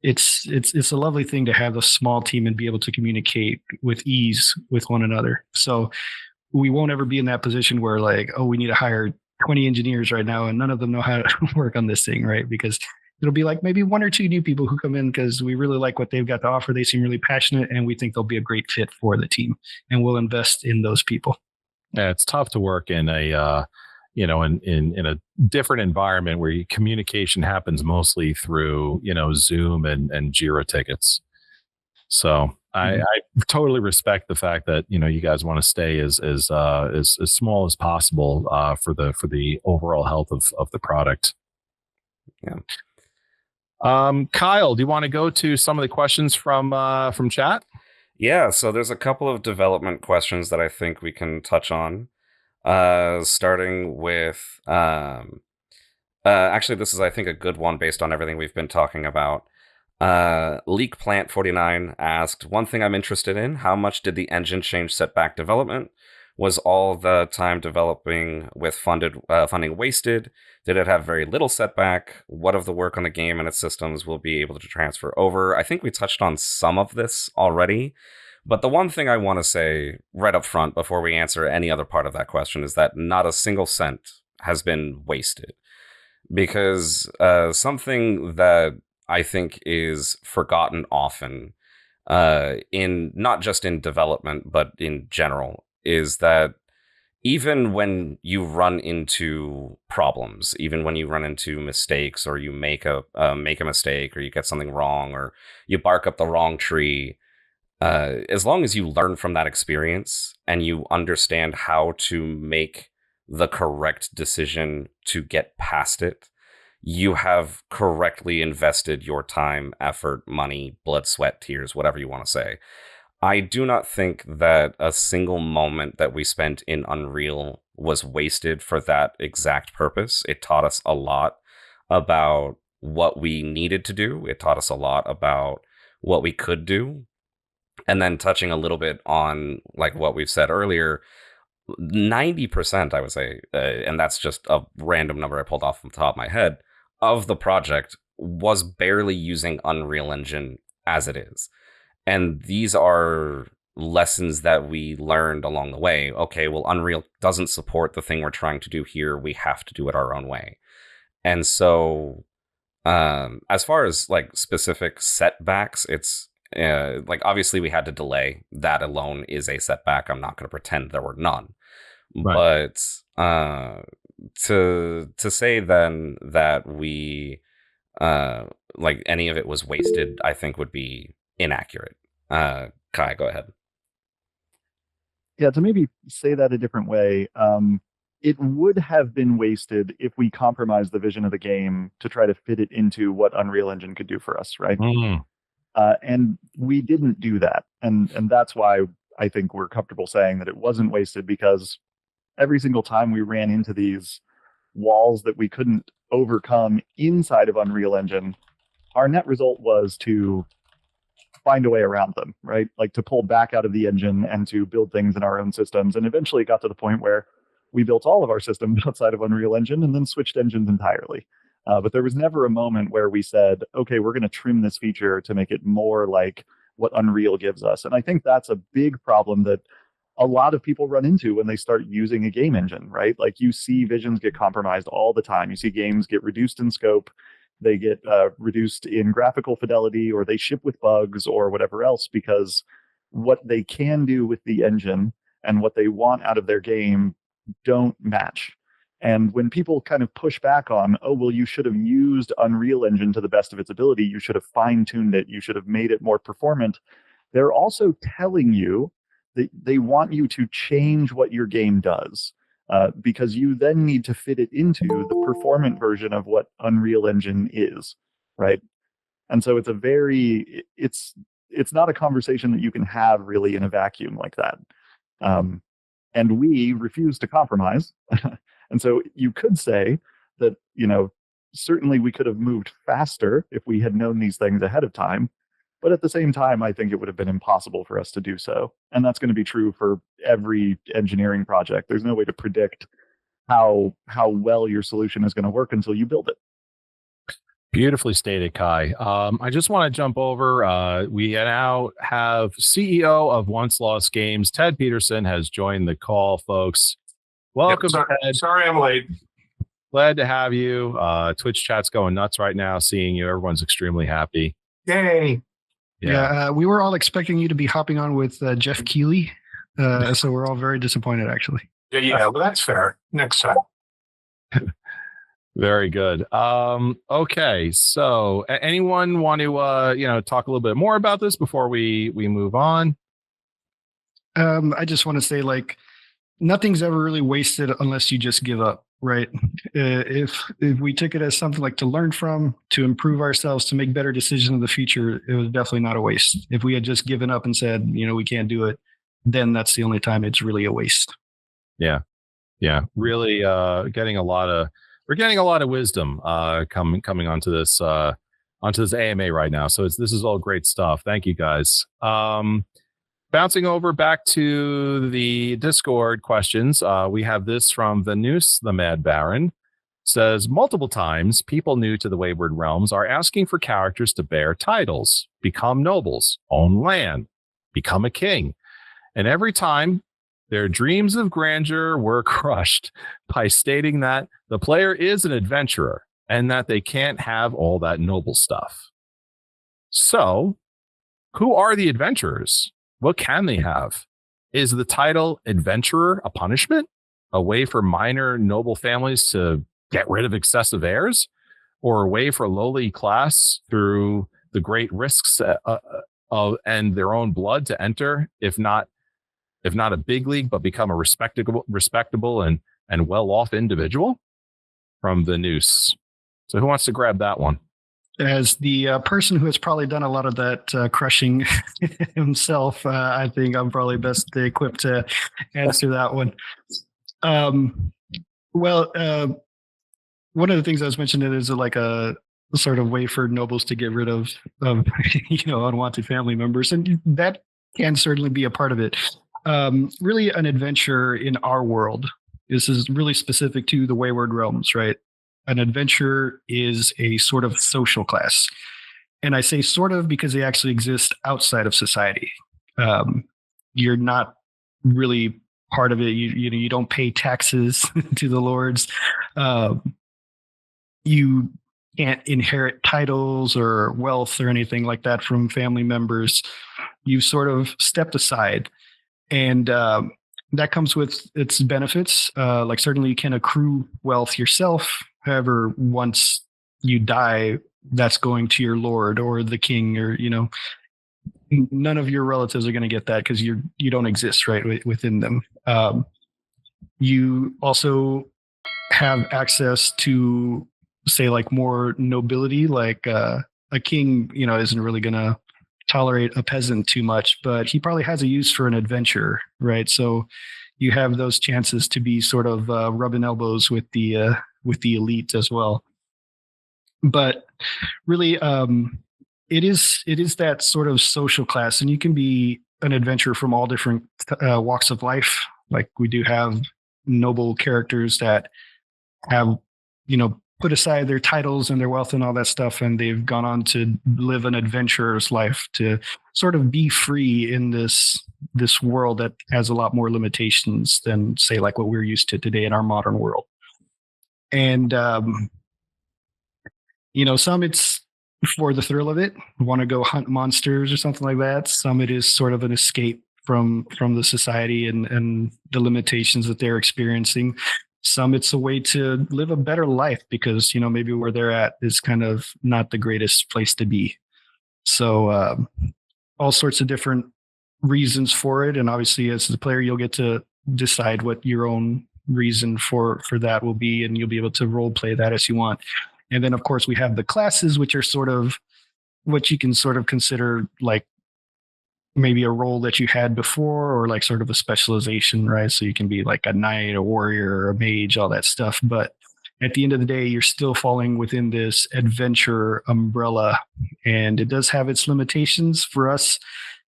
it's a lovely thing to have a small team and be able to communicate with ease with one another. So we won't ever be in that position where like, oh, we need to hire 20 engineers right now and none of them know how to work on this thing, right? Because it'll be like maybe one or two new people who come in because we really like what they've got to offer. They seem really passionate and we think they'll be a great fit for the team, and we'll invest in those people. Yeah, it's tough to work in a you know, in a different environment where communication happens mostly through, you know, Zoom and Jira tickets. So I totally respect the fact that, you know, you guys want to stay as small as possible for the overall health of the product. Yeah. Kyle, do you want to go to some of the questions from chat? Yeah. So there's a couple of development questions that I think we can touch on. Starting with actually, this is, I think, a good one based on everything we've been talking about. Leak Plant 49 asked, one thing I'm interested in, how much did the engine change setback development? Was all the time developing with funding wasted? Did it have very little setback? What of the work on the game and its systems will be able to transfer over? I think we touched on some of this already, but the one thing I want to say right up front before we answer any other part of that question is that not a single cent has been wasted. Because something that I think is forgotten often, in not just in development, but in general, is that even when you run into problems, even when you run into mistakes, or you make a mistake, or you get something wrong, or you bark up the wrong tree, as long as you learn from that experience and you understand how to make the correct decision to get past it, you have correctly invested your time, effort, money, blood, sweat, tears, whatever you want to say. I do not think that a single moment that we spent in Unreal was wasted for that exact purpose. It taught us a lot about what we needed to do. It taught us a lot about what we could do. And then touching a little bit on like what we've said earlier, 90%, I would say, and that's just a random number I pulled off the top of my head, of the project was barely using Unreal Engine as it is. And these are lessons that we learned along the way. Okay, well, Unreal doesn't support the thing we're trying to do here. We have to do it our own way. And so, as far as like specific setbacks, it's like obviously we had to delay. That alone is a setback. I'm not going to pretend there were none. Right. But to say then that we like any of it was wasted, I think would be inaccurate. Kai, go ahead. Yeah, to maybe say that a different way, it would have been wasted if we compromised the vision of the game to try to fit it into what Unreal Engine could do for us, right? And we didn't do that. And that's why I think we're comfortable saying that it wasn't wasted, because every single time we ran into these walls that we couldn't overcome inside of Unreal Engine, our net result was to find a way around them, right? Like to pull back out of the engine and to build things in our own systems. And eventually it got to the point where we built all of our systems outside of Unreal Engine and then switched engines entirely. But there was never a moment where we said, okay, we're going to trim this feature to make it more like what Unreal gives us. And I think that's a big problem that a lot of people run into when they start using a game engine, right? Like you see visions get compromised all the time. You see games get reduced in scope, they get reduced in graphical fidelity, or they ship with bugs or whatever else, because what they can do with the engine and what they want out of their game don't match. And when people kind of push back on, oh, well, you should have used Unreal Engine to the best of its ability, you should have fine-tuned it, you should have made it more performant, they're also telling you that they want you to change what your game does, because you then need to fit it into the performant version of what Unreal Engine is, right? And so it's not a conversation that you can have really in a vacuum like that. And we refuse to compromise. And so you could say that, certainly we could have moved faster if we had known these things ahead of time. But at the same time, I think it would have been impossible for us to do so. And that's going to be true for every engineering project. There's no way to predict how well your solution is going to work until you build it. Beautifully stated, Kai. I just want to jump over. We now have CEO of OnceLost Games, Ted Peterson, has joined the call, folks. Welcome, Ted. Sorry I'm late. Glad to have you. Twitch chat's going nuts right now, seeing you. Everyone's extremely happy. Yay. Yeah, we were all expecting you to be hopping on with Jeff Keighley, so we're all very disappointed, actually. Yeah, well, that's fair. Next time. Very good. Okay, so anyone want to talk a little bit more about this before we move on? I just want to say, like, nothing's ever really wasted unless you just give up, right? If we took it as something like to learn from, to improve ourselves, to make better decisions in the future, it was definitely not a waste. If we had just given up and said, we can't do it, then that's the only time it's really a waste. Yeah. Really, we're getting a lot of wisdom coming onto this AMA right now. So this is all great stuff. Thank you, guys. Bouncing over back to the Discord questions, we have this from Venus, the Mad Baron. Says, multiple times, people new to the Wayward Realms are asking for characters to bear titles, become nobles, own land, become a king. And every time, their dreams of grandeur were crushed by stating that the player is an adventurer and that they can't have all that noble stuff. So, who are the adventurers? What can they have? Is the title adventurer a punishment? A way for minor noble families to get rid of excessive heirs? Or a way for lowly class through the great risks and their own blood to enter, if not a big league, but become a respectable and well-off individual? From the Noose. So who wants to grab that one? As the person who has probably done a lot of that crushing himself, I think I'm probably best equipped to answer that one. Well, one of the things I was mentioning is like a sort of way for nobles to get rid of unwanted family members, and that can certainly be a part of it. Really, an adventure in our world. This is really specific to the Wayward Realms, right? An adventure is a sort of social class, and I say sort of because they actually exist outside of society. You're not really part of it. You don't pay taxes to the lords. You can't inherit titles or wealth or anything like that from family members. You sort of stepped aside, and that comes with its benefits. Like certainly you can accrue wealth yourself. However, once you die, that's going to your lord or the king, or none of your relatives are going to get that because you don't exist right within them. You also have access to, say, like more nobility. Like a king, isn't really going to tolerate a peasant too much, but he probably has a use for an adventure, right? So you have those chances to be sort of rubbing elbows with the elite as well. But really, it is that sort of social class, and you can be an adventurer from all different walks of life. Like we do have noble characters that have put aside their titles and their wealth and all that stuff, and they've gone on to live an adventurer's life to sort of be free in this world that has a lot more limitations than, say, like what we're used to today in our modern world. And some it's for the thrill of it, want to go hunt monsters or something like that. Some it is sort of an escape from the society and the limitations that they're experiencing. Some it's a way to live a better life because maybe where they're at is kind of not the greatest place to be. So all sorts of different reasons for it, and obviously as the player you'll get to decide what your own reason for that will be, and you'll be able to role play that as you want. And then of course we have the classes, which are sort of what you can sort of consider like maybe a role that you had before, or like sort of a specialization, right? So you can be like a knight, a warrior, a mage, all that stuff. But at the end of the day, you're still falling within this adventure umbrella, and it does have its limitations for us.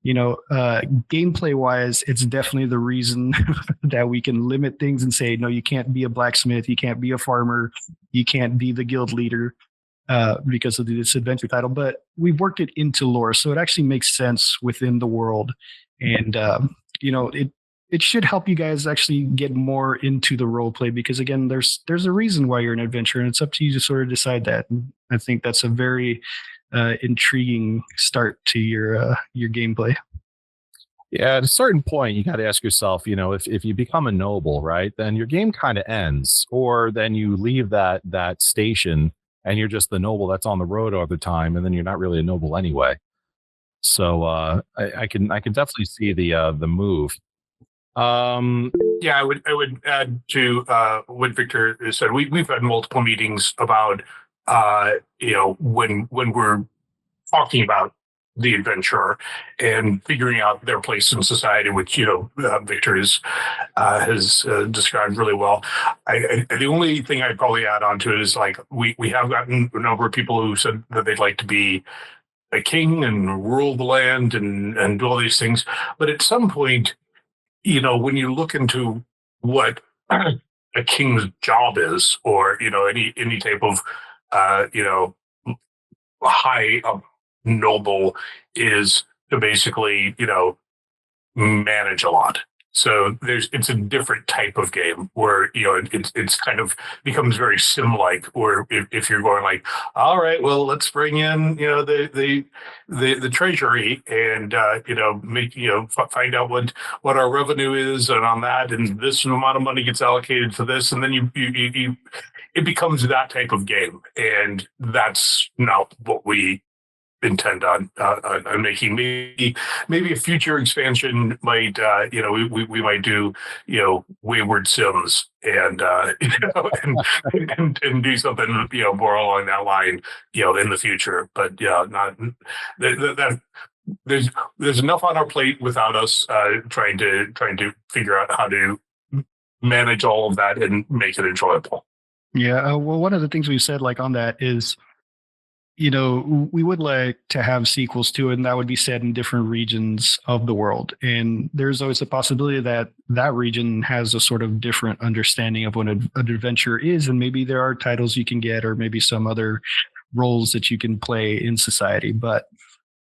Gameplay wise, it's definitely the reason that we can limit things and say, no, you can't be a blacksmith, you can't be a farmer, you can't be the guild leader. Because of this adventure title, but we've worked it into lore, so it actually makes sense within the world, and it should help you guys actually get more into the role play, because again, there's a reason why you're an adventurer, and it's up to you to sort of decide that. And I think that's a very intriguing start to your gameplay. Yeah, at a certain point, you got to ask yourself, if you become a noble, right, then your game kind of ends, or then you leave that station and you're just the noble that's on the road all the time, and then you're not really a noble anyway. So I can definitely see the move. Yeah, I would add to what Victor said. We've had multiple meetings about when we're talking about the adventurer and figuring out their place in society, which Victor has described really well. The only thing I'd probably add on to it is like we have gotten a number of people who said that they'd like to be a king and rule the land and do all these things, but at some point, when you look into what a king's job is, or any type of high noble is to basically manage a lot. So it's a different type of game where it's kind of becomes very sim-like, where if you're going like, all right, well, let's bring in the treasury and make find out what our revenue is, and on that, and this amount of money gets allocated to this, and then you it becomes that type of game, and that's not what we intend on making. Maybe a future expansion might we might do Wayward Sims and and do something more along that line in the future, but not that there's enough on our plate without us trying to figure out how to manage all of that and make it enjoyable. Yeah. Well, one of the things we've said like on that is, we would like to have sequels to it, and that would be set in different regions of the world. And there's always a possibility that that region has a sort of different understanding of what an adventure is. And maybe there are titles you can get, or maybe some other roles that you can play in society. But,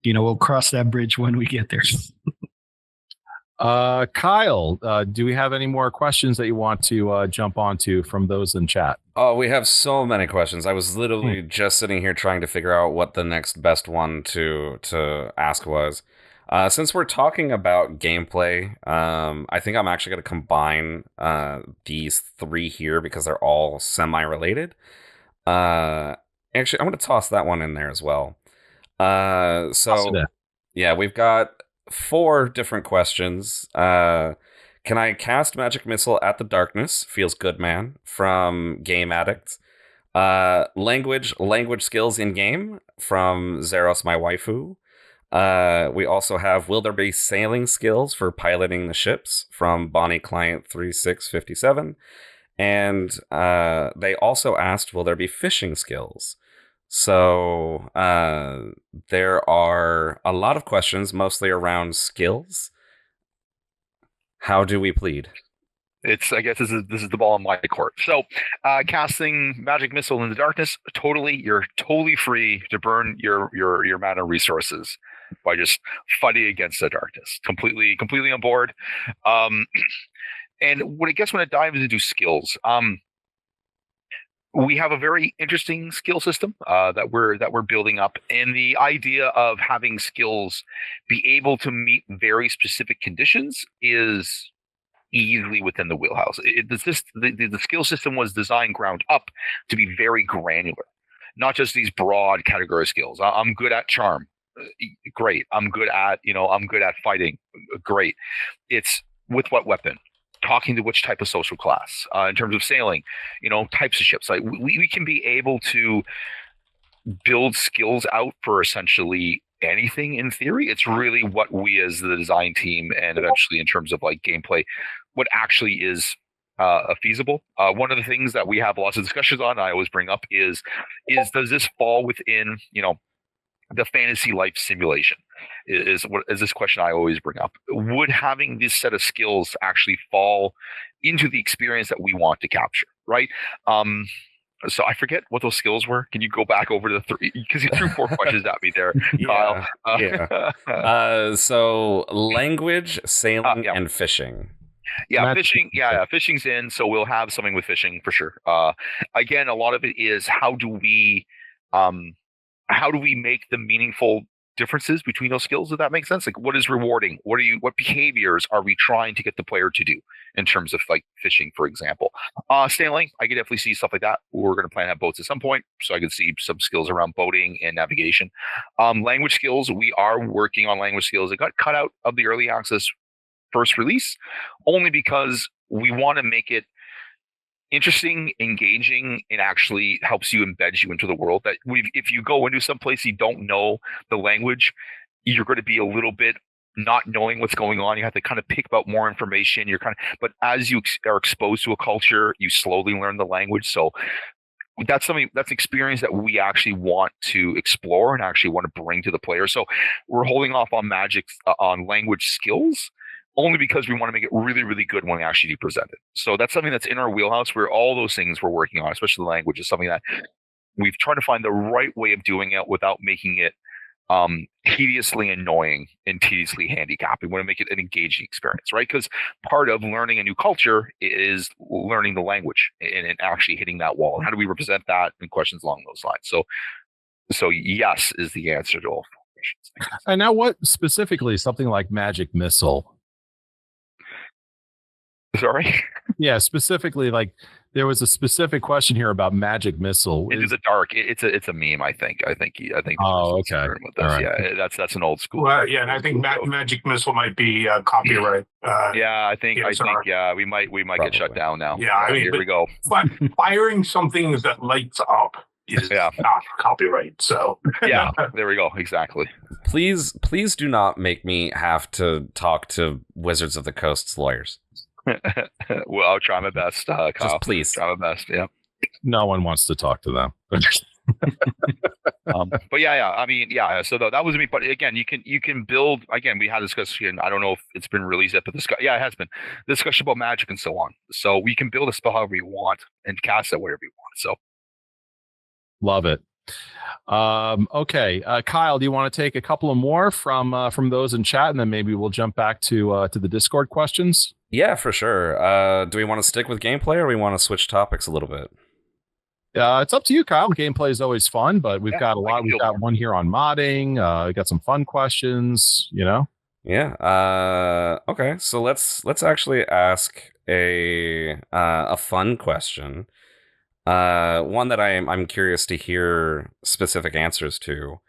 we'll cross that bridge when we get there. Kyle, do we have any more questions that you want to jump onto from those in chat? Oh, we have so many questions. I was literally just sitting here trying to figure out what the next best one to ask was. Since we're talking about gameplay, I think I'm actually going to combine these three here because they're all semi-related. Actually, I'm going to toss that one in there as well. Yeah, we've got 4 different questions. Can I cast Magic Missile at the darkness? Feels good, man. From Game Addict. Language skills in game from Zeros, my waifu. We also have will there be sailing skills for piloting the ships from Bonnie Client 3657. And they also asked, will there be fishing skills? So there are a lot of questions, mostly around skills. How do we plead? I guess this is the ball in my court. So casting Magic Missile in the darkness, you're totally free to burn your mana resources by just fighting against the darkness. Completely on board. And when it dives into skills, we have a very interesting skill system that we're building up, and the idea of having skills be able to meet very specific conditions is easily within the wheelhouse. The skill system was designed ground up to be very granular, not just these broad category skills. I'm good at charm, great. I'm good at fighting, great. It's with what weapon, talking to which type of social class, in terms of sailing, types of ships. Like we can be able to build skills out for essentially anything in theory. It's really what we as the design team and eventually in terms of like gameplay, what actually is feasible. One of the things that we have lots of discussions on, I always bring up is does this fall within, the fantasy life simulation is this question I always bring up. Would having this set of skills actually fall into the experience that we want to capture, right? So I forget what those skills were. Can you go back over to the 3? Because you threw 4 questions at me there, Kyle. Yeah. So language, sailing, and fishing. Yeah, fishing. Yeah, fishing's in. So we'll have something with fishing for sure. Again, a lot of it is how do we make the meaningful differences between those skills? If that makes sense, like what is rewarding? What behaviors are we trying to get the player to do in terms of like fishing, for example? Sailing, I could definitely see stuff like that. We're going to plan to have boats at some point, so I could see some skills around boating and navigation. Language skills, we are working on language skills. It got cut out of the early access first release only because we want to make it interesting, engaging, and actually helps you embed you into the world. That if you go into some place you don't know the language, you're going to be a little bit not knowing what's going on. You have to kind of pick up more information. But as you are exposed to a culture, you slowly learn the language. So that's an experience that we actually want to explore and actually want to bring to the player. So we're holding off on on language skills, only because we want to make it really, really good when we actually present it. So that's something that's in our wheelhouse, where all those things we're working on, especially the language, is something that we've tried to find the right way of doing it without making it tediously annoying and tediously handicapped. We want to make it an engaging experience, right? Because part of learning a new culture is learning the language and actually hitting that wall. How do we represent that, and questions along those lines? So yes is the answer to all questions. And now what specifically, something like Magic Missile? Sorry? Yeah, specifically, like there was a specific question here about Magic Missile. Into the dark. It's a meme. I think. Oh, okay. All right. Yeah, that's an old school. Well, yeah, and I think Magic Missile might be copyright. I think. We might get shut down now. Yeah, I mean, here we go. But firing something that lights up is not copyright. So yeah, there we go. Exactly. Please do not make me have to talk to Wizards of the Coast's lawyers. Well, I'll try my best, Kyle. Just please. Try my best. Yeah. No one wants to talk to them. But yeah. I mean, yeah. So that was me. But again, you can build. Again, we had a discussion. I don't know if it's been released yet, but yeah, it has been discussion about magic and so on. So we can build a spell however you want and cast it wherever you want. So Love it. Okay, Kyle, do you want to take a couple of more from those in chat, and then maybe we'll jump back to the Discord questions? Yeah, for sure. Do we want to stick with gameplay, or we want to switch topics a little bit? It's up to you, Kyle. Gameplay is always fun, but we've got a lot. We've got one here on modding. We got some fun questions. Yeah. Okay. So let's actually ask a fun question. One that I'm curious to hear specific answers to.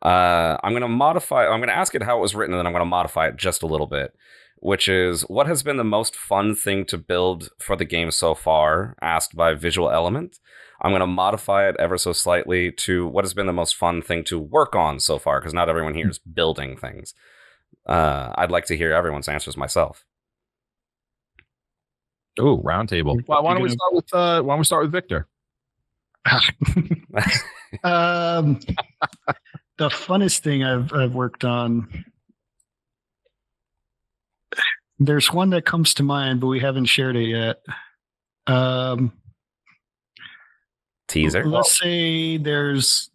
I'm gonna ask it how it was written, and then I'm gonna modify it just a little bit. Which is, what has been the most fun thing to build for the game so far? Asked by Visual Element. I'm going to modify it ever so slightly to what has been the most fun thing to work on so far, because not everyone here is building things. I'd like to hear everyone's answers myself. Oh, roundtable. Well, why don't we start with Victor? The funnest thing I've worked on. There's one that comes to mind, but we haven't shared it yet. Teaser. Let's say there's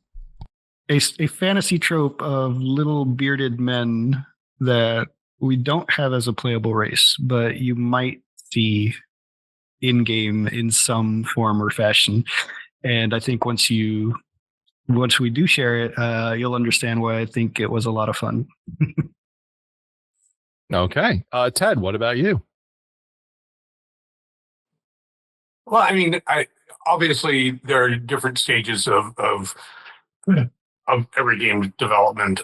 a fantasy trope of little bearded men that we don't have as a playable race, but you might see in game in some form or fashion. And I think once we do share it, you'll understand why I think it was a lot of fun. Okay. Ted, what about you? Well, I mean, obviously there are different stages of every game development,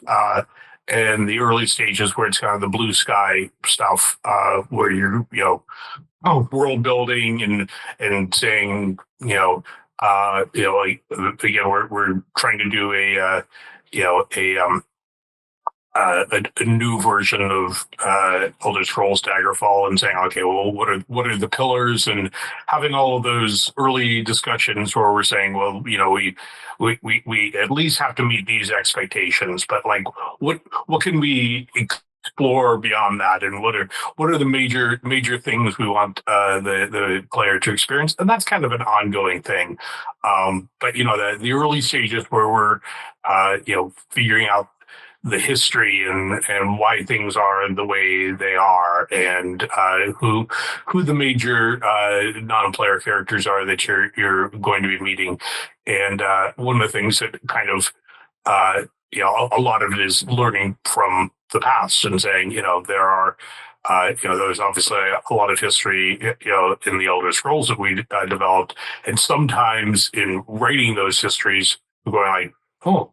and the early stages where it's kind of the blue sky stuff, where you're world building and saying like, again, we're trying to do a new version of Elder Scrolls Daggerfall, and saying, okay, well, what are the pillars, and having all of those early discussions where we're saying, well, we at least have to meet these expectations, but like, what can we explore beyond that, and what are the major things we want the player to experience, and that's kind of an ongoing thing. But the early stages where we're figuring out the history and why things are the way they are, and who the major non-player characters are that you're going to be meeting. And one of the things that kind of a lot of it is learning from the past and saying, there are there's obviously a lot of history, in the Elder Scrolls that we developed, and sometimes in writing those histories, we're going like, oh,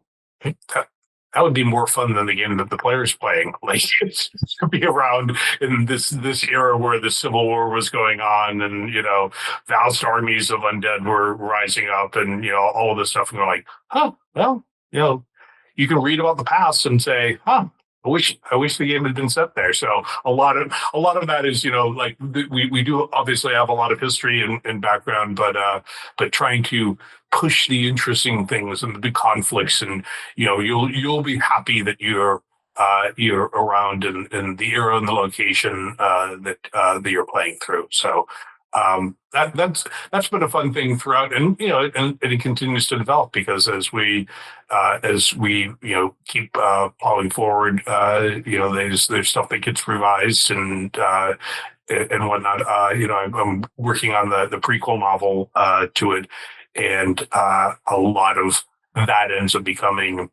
that would be more fun than the game that the player's playing. Like, it's to be around in this era where the Civil War was going on, and vast armies of undead were rising up, and all of this stuff. And we're like, well, you can read about the past and say, I wish the game had been set there. So a lot of that is, like, we do obviously have a lot of history and background, but trying to push the interesting things and the big conflicts, and you'll be happy that you're around in the era and the location that you're playing through. So that's been a fun thing throughout, and and it continues to develop, because as we keep plowing forward, there's stuff that gets revised and whatnot. I'm working on the prequel novel to it, and a lot of that ends up becoming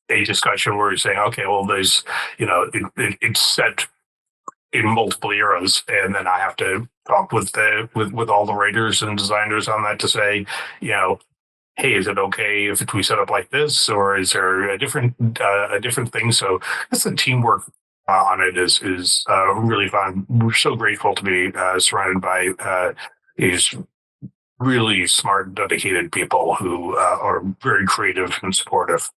a discussion where you're saying, okay, well, there's it's set in multiple eras, and then I have to talk with all the writers and designers on that to say, hey, is it okay if we set up like this, or is there a different thing? So that's the teamwork on it is really fun. We're so grateful to be surrounded by these really smart, dedicated people who are very creative and supportive.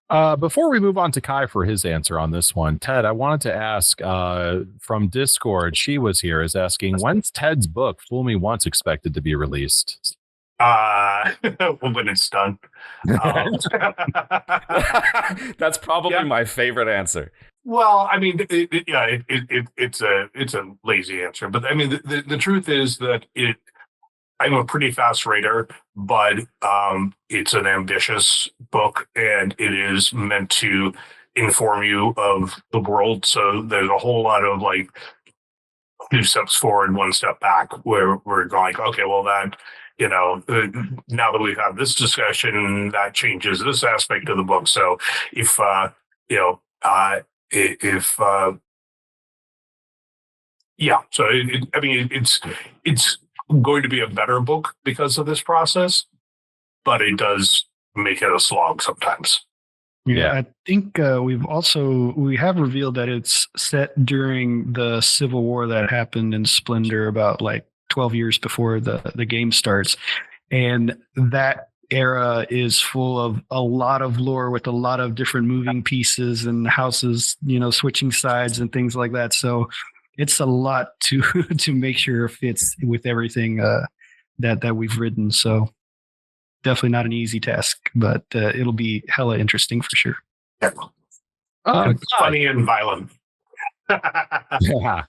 Before we move on to Kai for his answer on this one, Ted, I wanted to ask from Discord, she was here, is asking, when's Ted's book, Fool Me Once, expected to be released? When it's done. That's probably my favorite answer. Well, I mean, it's a lazy answer, but I mean, the truth is that I'm a pretty fast writer, but it's an ambitious book, and it is meant to inform you of the world. So there's a whole lot of like 2 steps forward, 1 step back, where we're going, okay, well that, now that we've had this discussion, that changes this aspect of the book. So if it's going to be a better book because of this process, but it does make it a slog sometimes. Yeah, I think we have revealed that it's set during the Civil War that happened in Splendor about like 12 years before the game starts. And that era is full of a lot of lore with a lot of different moving pieces and houses, switching sides and things like that. So it's a lot to make sure it fits with everything that we've written. So definitely not an easy task, but it'll be hella interesting for sure. Yeah. Funny and violent. Yeah.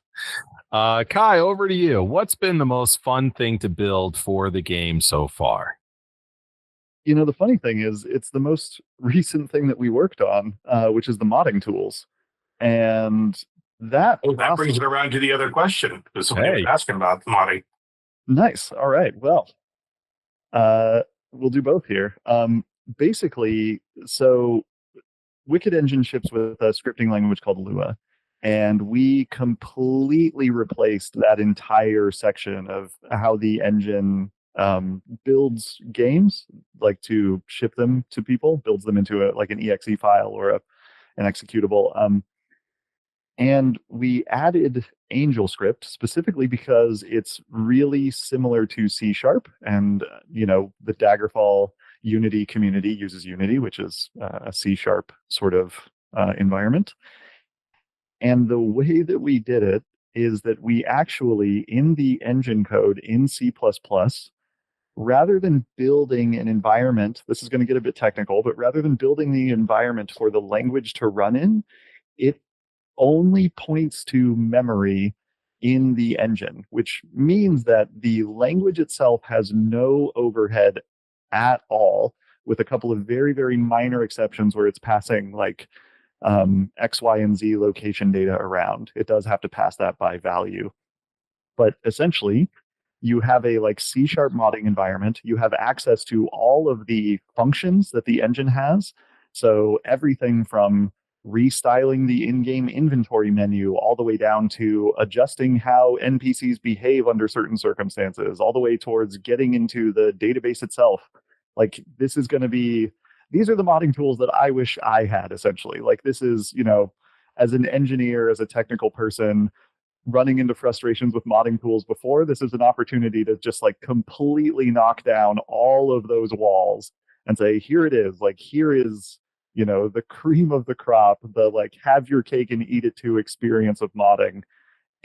Kai, over to you. What's been the most fun thing to build for the game so far? The funny thing is, it's the most recent thing that we worked on, which is the modding tools. And that brings it around to the other question, because somebody was asking about modding. Nice. All right. Well, we'll do both here. Basically, so Wicked Engine ships with a scripting language called Lua, and we completely replaced that entire section of how the engine builds games, like to ship them to people, builds them into an exe file or an executable. And we added AngelScript specifically because it's really similar to C#, and the Daggerfall Unity community uses Unity, which is a C# sort of environment. And the way that we did it is that we actually, in the engine code in C++, rather than building an environment, this is going to get a bit technical, but rather than building the environment for the language to run in, it only points to memory in the engine, which means that the language itself has no overhead at all, with a couple of very, very minor exceptions where it's passing like X, Y, and Z location data around. It does have to pass that by value. But essentially, you have a C# modding environment. You have access to all of the functions that the engine has. So everything from restyling the in-game inventory menu all the way down to adjusting how NPCs behave under certain circumstances, all the way towards getting into the database itself. This is going to be, these are the modding tools that I wish I had, essentially. This is, as an engineer, as a technical person, running into frustrations with modding tools before, this is an opportunity to just completely knock down all of those walls and say, here it is. Here is, the cream of the crop, the have your cake and eat it too experience of modding.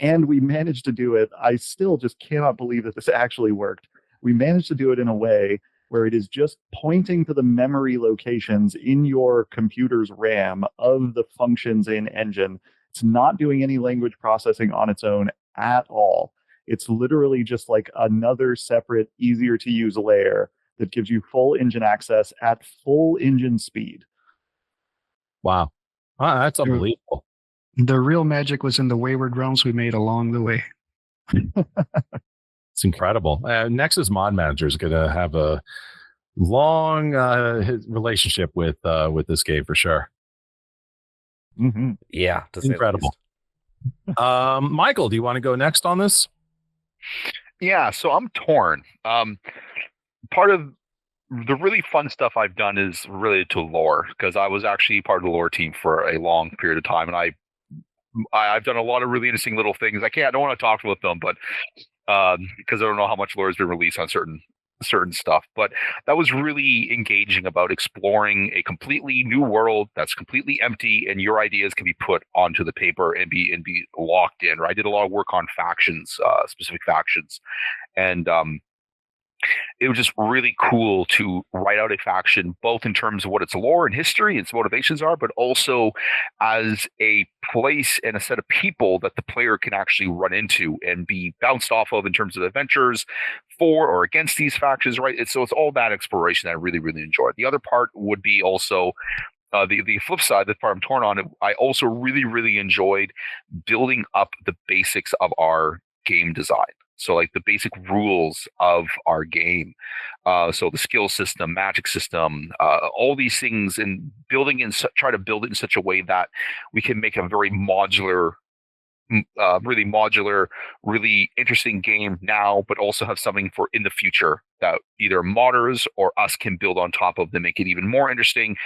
And we managed to do it. I still just cannot believe that this actually worked. We managed to do it in a way where it is just pointing to the memory locations in your computer's RAM of the functions in engine. It's not doing any language processing on its own at all. It's literally just another separate, easier to use layer that gives you full engine access at full engine speed. Wow. That's unbelievable. The real magic was in the Wayward Realms we made along the way. It's incredible. Nexus Mod Manager is going to have a long relationship with this game for sure. Mm-hmm. Yeah, incredible. Michael, do you want to go next on this? Yeah, so I'm torn. Part of the really fun stuff I've done is related to lore, because I was actually part of the lore team for a long period of time, and I've done a lot of really interesting little things. I don't want to talk about them, but because I don't know how much lore has been released on certain certain stuff. But that was really engaging about exploring a completely new world that's completely empty, and your ideas can be put onto the paper and be locked in. Right? I did a lot of work on factions, specific factions, and it was just really cool to write out a faction, both in terms of what its lore and history, its motivations are, but also as a place and a set of people that the player can actually run into and be bounced off of in terms of adventures for or against these factions, right? So it's all that exploration that I really, really enjoyed. The other part would be also the flip side, the part I'm torn on. I also really, really enjoyed building up the basics of our game design. So like the basic rules of our game. So the skill system, magic system, all these things, and try to build it in such a way that we can make a very modular, really interesting game now, but also have something for in the future that either modders or us can build on top of to make it even more interesting.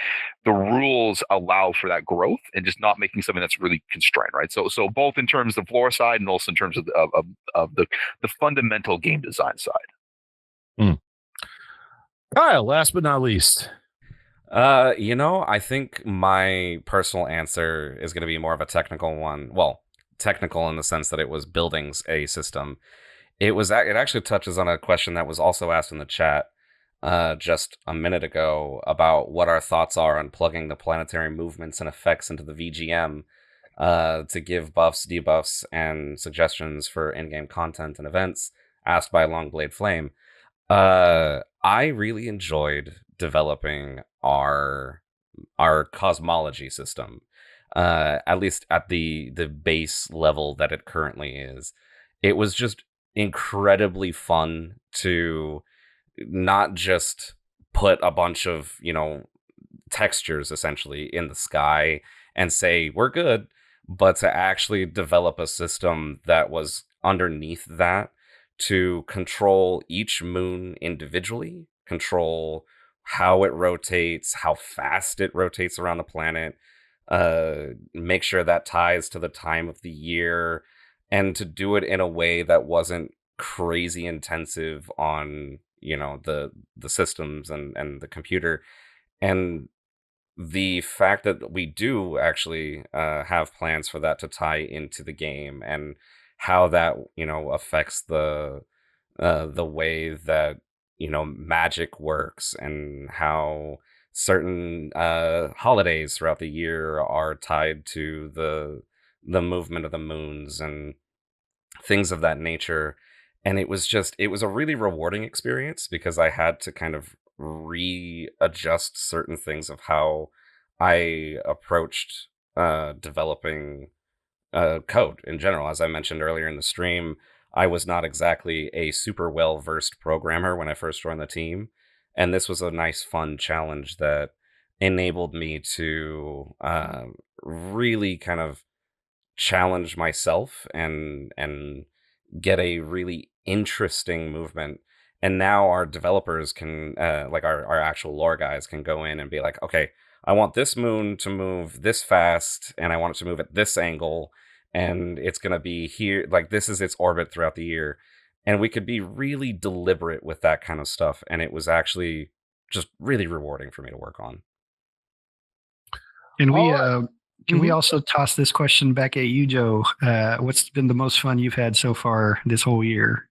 The rules allow for that growth and just not making something that's really constrained, right? So both in terms of the lore side and also in terms of the fundamental game design side. Kyle, last but not least. I think my personal answer is going to be more of a technical one. Well, technical in the sense that it was building a system. It actually touches on a question that was also asked in the chat just a minute ago about what our thoughts are on plugging the planetary movements and effects into the VGM to give buffs, debuffs, and suggestions for in-game content and events, asked by Longblade Flame. I really enjoyed developing our cosmology system. At least at the base level that it currently is. It was just incredibly fun to not just put a bunch of, textures essentially in the sky and say, we're good, but to actually develop a system that was underneath that to control each moon individually, control how it rotates, how fast it rotates around the planet, make sure that ties to the time of the year, and to do it in a way that wasn't crazy intensive on the systems and the computer. And the fact that we do actually have plans for that to tie into the game, and how that affects the way that magic works, and how certain holidays throughout the year are tied to the movement of the moons and things of that nature. And it was a really rewarding experience, because I had to kind of readjust certain things of how I approached developing code in general. As I mentioned earlier in the stream, I was not exactly a super well-versed programmer when I first joined the team. And this was a nice, fun challenge that enabled me to really kind of challenge myself and get a really interesting movement. And now our developers can, like our actual lore guys, can go in and be like, okay, I want this moon to move this fast, and I want it to move at this angle, and it's going to be here, like this is its orbit throughout the year. And we could be really deliberate with that kind of stuff. And it was actually just really rewarding for me to work on. Can we also toss this question back at you, Joe? What's been the most fun you've had so far this whole year?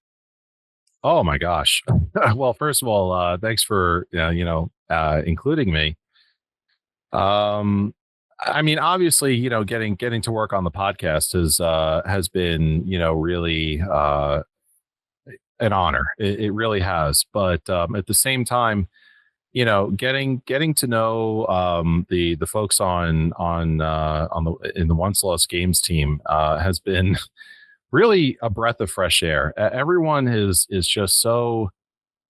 Oh my gosh. Well, first of all, thanks for, including me. I mean, obviously, getting to work on the podcast has been, really an honor. It really has. But at the same time, getting to know the folks in the OnceLost games team has been really a breath of fresh air. Everyone is just so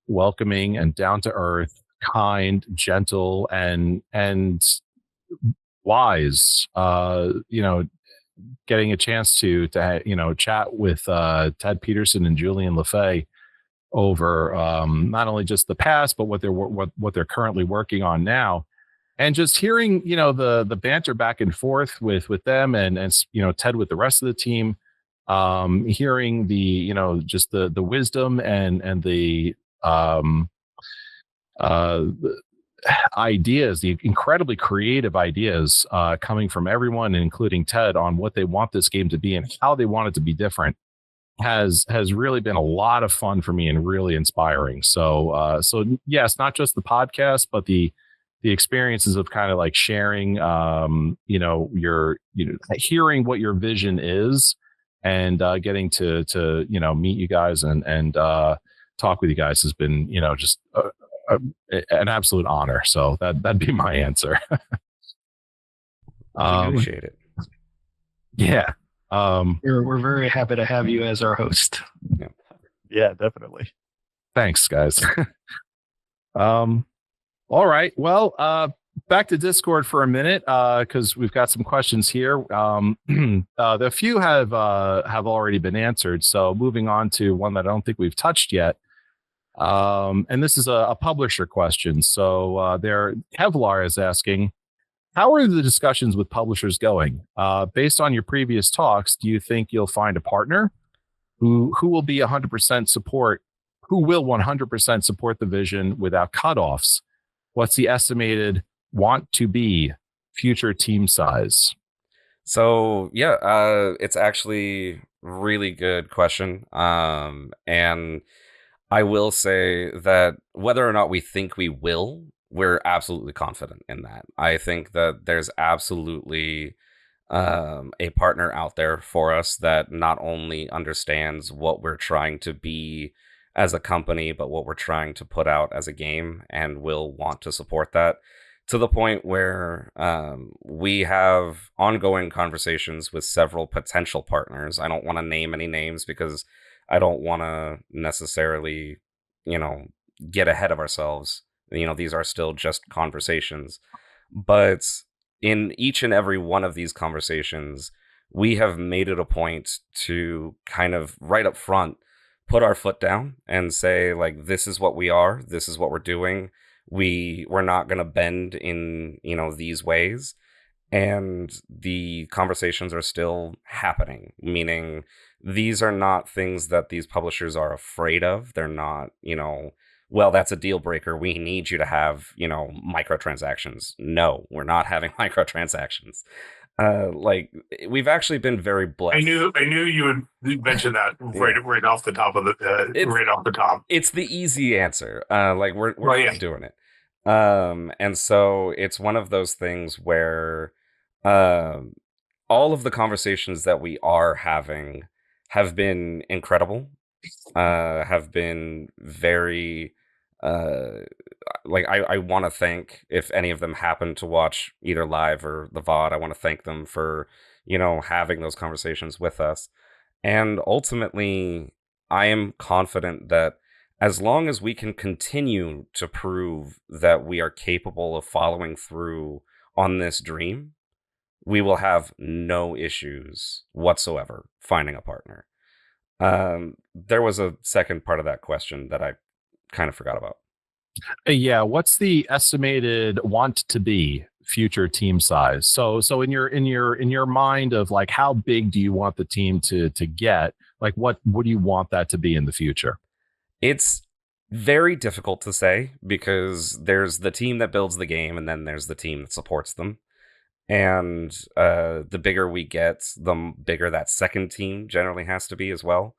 welcoming and down to earth, kind, gentle, and wise. Getting a chance to chat with Ted Peterson and Julian Lefay over not only just the past, but what they're currently working on now, and just hearing the banter back and forth with them and Ted with the rest of the team, hearing the just the wisdom and the ideas, the incredibly creative ideas coming from everyone, including Ted, on what they want this game to be and how they want it to be different has really been a lot of fun for me and really inspiring. So yes, not just the podcast, but the experiences of kind of like sharing, your hearing what your vision is and getting to meet you guys and talk with you guys has been just an absolute honor. So that'd be my answer. Appreciate it. Yeah. We're very happy to have you as our host. Yeah, definitely. Thanks, guys. All right. Well, back to Discord for a minute because we've got some questions here. The few have already been answered. So moving on to one that I don't think we've touched yet. And this is a publisher question. So Kevlar is asking, how are the discussions with publishers going? Based on your previous talks, do you think you'll find a partner who will be 100% support, who will 100% support the vision without cutoffs? What's the estimated want to be future team size? So yeah, it's actually really good question. And I will say that whether or not we think we will, we're absolutely confident in that. I think that there's absolutely a partner out there for us that not only understands what we're trying to be as a company, but what we're trying to put out as a game and will want to support that to the point where we have ongoing conversations with several potential partners. I don't want to name any names because I don't want to necessarily, get ahead of ourselves. These are still just conversations. But in each and every one of these conversations, we have made it a point to kind of right up front put our foot down and say, like, this is what we are. This is what we're doing. We're not going to bend in, these ways. And the conversations are still happening, meaning these are not things that these publishers are afraid of. They're not, well, that's a deal breaker. We need you to have, microtransactions. No, we're not having microtransactions. We've actually been very blessed. I knew you would mention that right off the top of right off the top. It's the easy answer. We're not doing it. And so it's one of those things where all of the conversations that we are having have been incredible, have been very I want to thank, if any of them happen to watch either live or the VOD, I want to thank them for having those conversations with us. And ultimately, I am confident that as long as we can continue to prove that we are capable of following through on this dream, we will have no issues whatsoever finding a partner. There was a second part of that question that I kind of forgot about. Yeah, what's the estimated want to be future team size? So in your mind of like, how big do you want the team to get? Like, what do you want that to be in the future? It's very difficult to say because there's the team that builds the game and then there's the team that supports them. And the bigger we get, the bigger that second team generally has to be as well.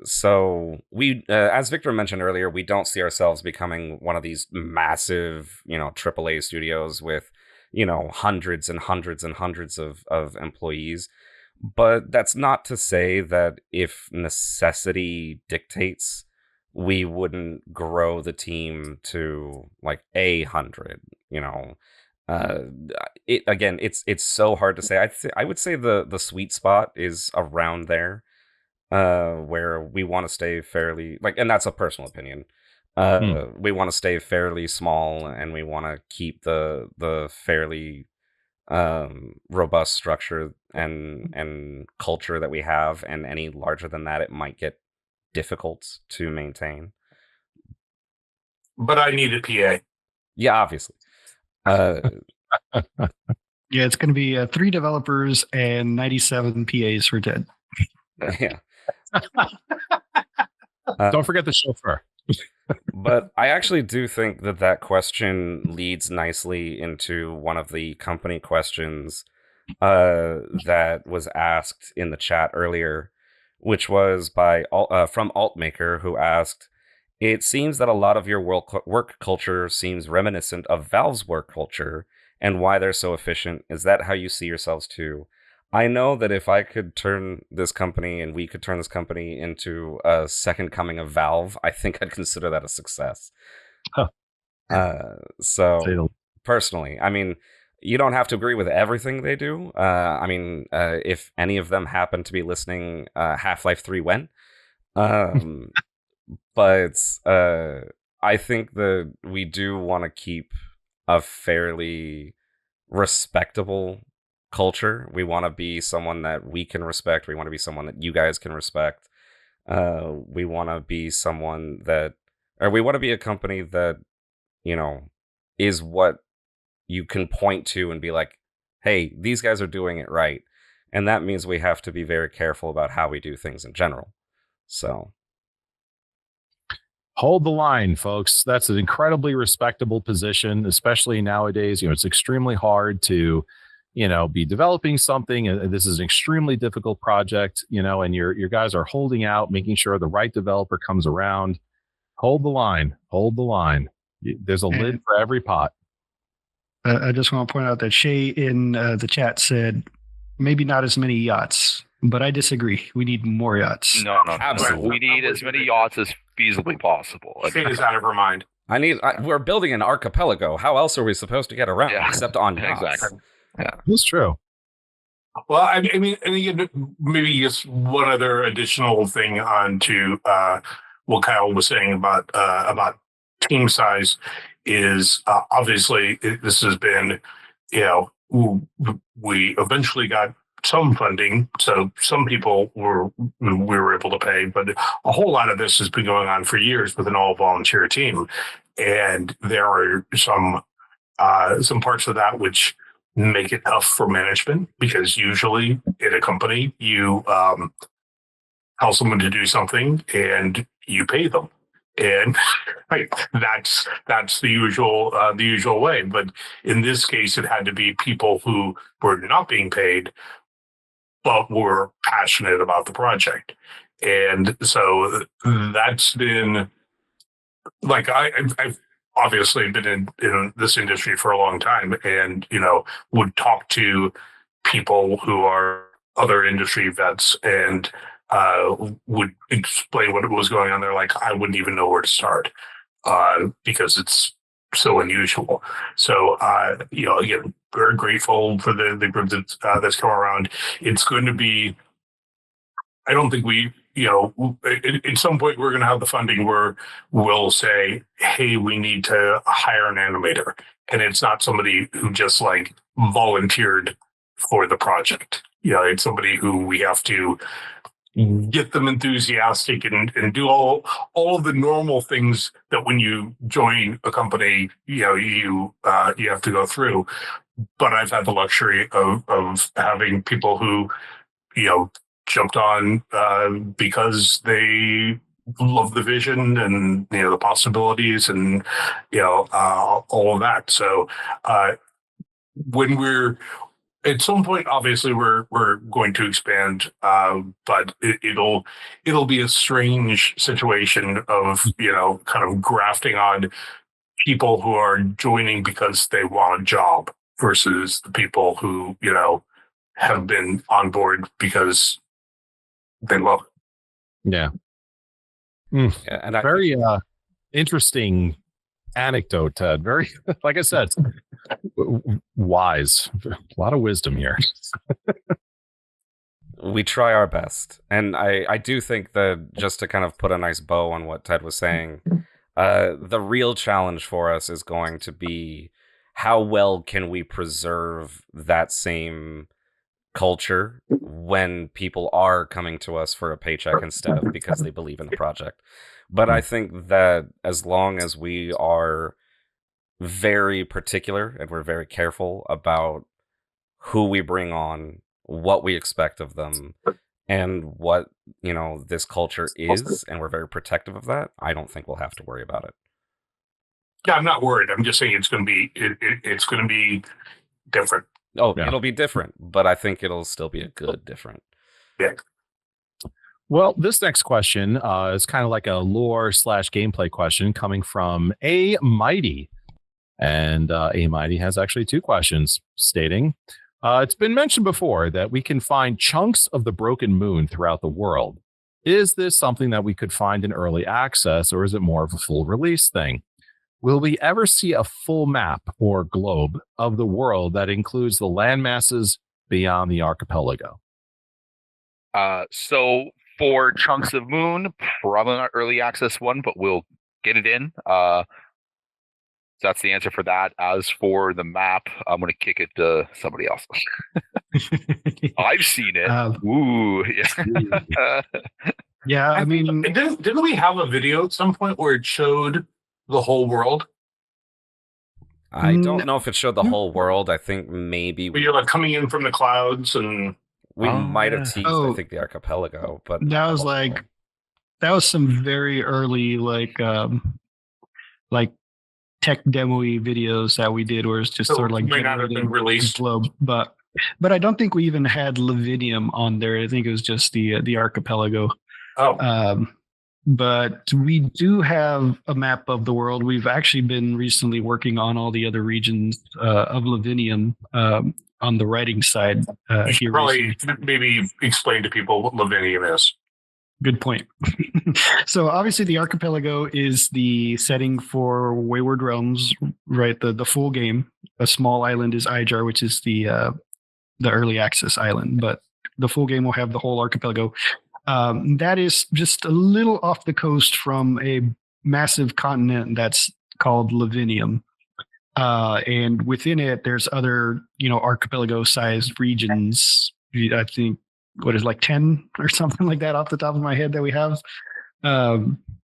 So we, as Victor mentioned earlier, we don't see ourselves becoming one of these massive, AAA studios with, hundreds and hundreds and hundreds of employees. But that's not to say that if necessity dictates, we wouldn't grow the team to like 100, it's so hard to say. I would say the sweet spot is around there. Where we want to stay fairly, and that's a personal opinion. We want to stay fairly small, and we want to keep the fairly robust structure and culture that we have. And any larger than that, it might get difficult to maintain. But I need a PA. Yeah, obviously. Yeah, it's going to be 3 developers and 97 PAs for Ted. Yeah. Don't forget the chauffeur. But I actually do think that question leads nicely into one of the company questions that was asked in the chat earlier, which was from Altmaker, who asked, "It seems that a lot of your work culture seems reminiscent of Valve's work culture, and why they're so efficient. Is that how you see yourselves too?" I know that if I could turn this company and we could turn this company into a second coming of Valve, I think I'd consider that a success. Huh. So personally, I mean, you don't have to agree with everything they do. If any of them happen to be listening, Half-Life 3 when? But I think that we do want to keep a fairly respectable culture. We want to be someone that we can respect. We want to be someone that you guys can respect. We want to be someone we want to be a company that, is what you can point to and be like, hey, these guys are doing it right. And that means we have to be very careful about how we do things in general. So hold the line, folks. That's an incredibly respectable position, especially nowadays. It's extremely hard to, be developing something. This is an extremely difficult project, and your guys are holding out, making sure the right developer comes around. Hold the line. Hold the line. There's a lid for every pot. I just want to point out that Shay in the chat said maybe not as many yachts, but I disagree. We need more yachts. No, absolutely. We need as many yachts as feasibly possible. Shay is out of her mind. We're building an archipelago. How else are we supposed to get around except on yachts? Exactly. Yeah, that's true. Well, I mean, and again, maybe just one other additional thing on to what Kyle was saying about team size is obviously this has been, we eventually got some funding, so some people we were able to pay, but a whole lot of this has been going on for years with an all-volunteer team, and there are some parts of that which make it tough for management, because usually in a company you tell someone to do something and you pay them, and right, that's the usual way. But in this case, it had to be people who were not being paid but were passionate about the project, and so that's been like I've obviously been in this industry for a long time, and would talk to people who are other industry vets and would explain what was going on there. Like, I wouldn't even know where to start because it's so unusual. So again, very grateful for the group that's come around. It's going to be, I don't think we, at some point we're going to have the funding where we'll say, hey, we need to hire an animator. And it's not somebody who just like volunteered for the project. It's somebody who we have to get them enthusiastic and do all of the normal things that when you join a company, you have to go through. But I've had the luxury of having people who, jumped on because they love the vision and the possibilities and all of that. So when we're at some point, obviously we're going to expand, but it'll be a strange situation of kind of grafting on people who are joining because they want a job versus the people who have been on board because they love it. Yeah. Yeah, and very interesting anecdote, Ted. Very, like I said, wise. A lot of wisdom here. We try our best. And I do think that, just to kind of put a nice bow on what Ted was saying, the real challenge for us is going to be how well can we preserve that same culture when people are coming to us for a paycheck instead of because they believe in the project. But I think that as long as we are very particular and we're very careful about who we bring on, what we expect of them, and what this culture is, and we're very protective of that, I don't think we'll have to worry about it. Yeah, I'm not worried. I'm just saying it's going to be it's going to be different. Oh, Yeah. it'll be different, but I think it'll still be a good different. Yeah. Well, this next question is kind of like a lore / gameplay question coming from A Mighty. And A Mighty has actually 2 questions stating, it's been mentioned before that we can find chunks of the broken moon throughout the world. Is this something that we could find in early access, or is it more of a full release thing? Will we ever see a full map or globe of the world that includes the land masses beyond the archipelago? So for chunks of moon, probably not early access one, but we'll get it in. So that's the answer for that. As for the map, I'm going to kick it to somebody else. I've seen it. Ooh, yeah. Yeah, I mean, didn't we have a video at some point where it showed the whole world? I don't know if it showed the whole world. I think maybe But you're like coming in from the clouds, and we might have teased, Oh. I think, the archipelago, but that not was the whole like world. that was some very early like tech demo-y videos that we did where it's just so sort of like it may not have been generating released. globe, but I don't think we even had Lavinium on there. I think it was just the archipelago. Oh, But we do have a map of the world. We've actually been recently working on all the other regions of Lavinium on the writing side. you should Here probably recently. maybe explain to people what Lavinium is. Good point. So obviously the archipelago is the setting for Wayward Realms, right? The full game. A small island is Ijar, which is the early access island, but the full game will have the whole archipelago. That is just a little off the coast from a massive continent that's called Lavinium. And within it, there's other, archipelago-sized regions. I think, what is like 10 or something like that off the top of my head that we have.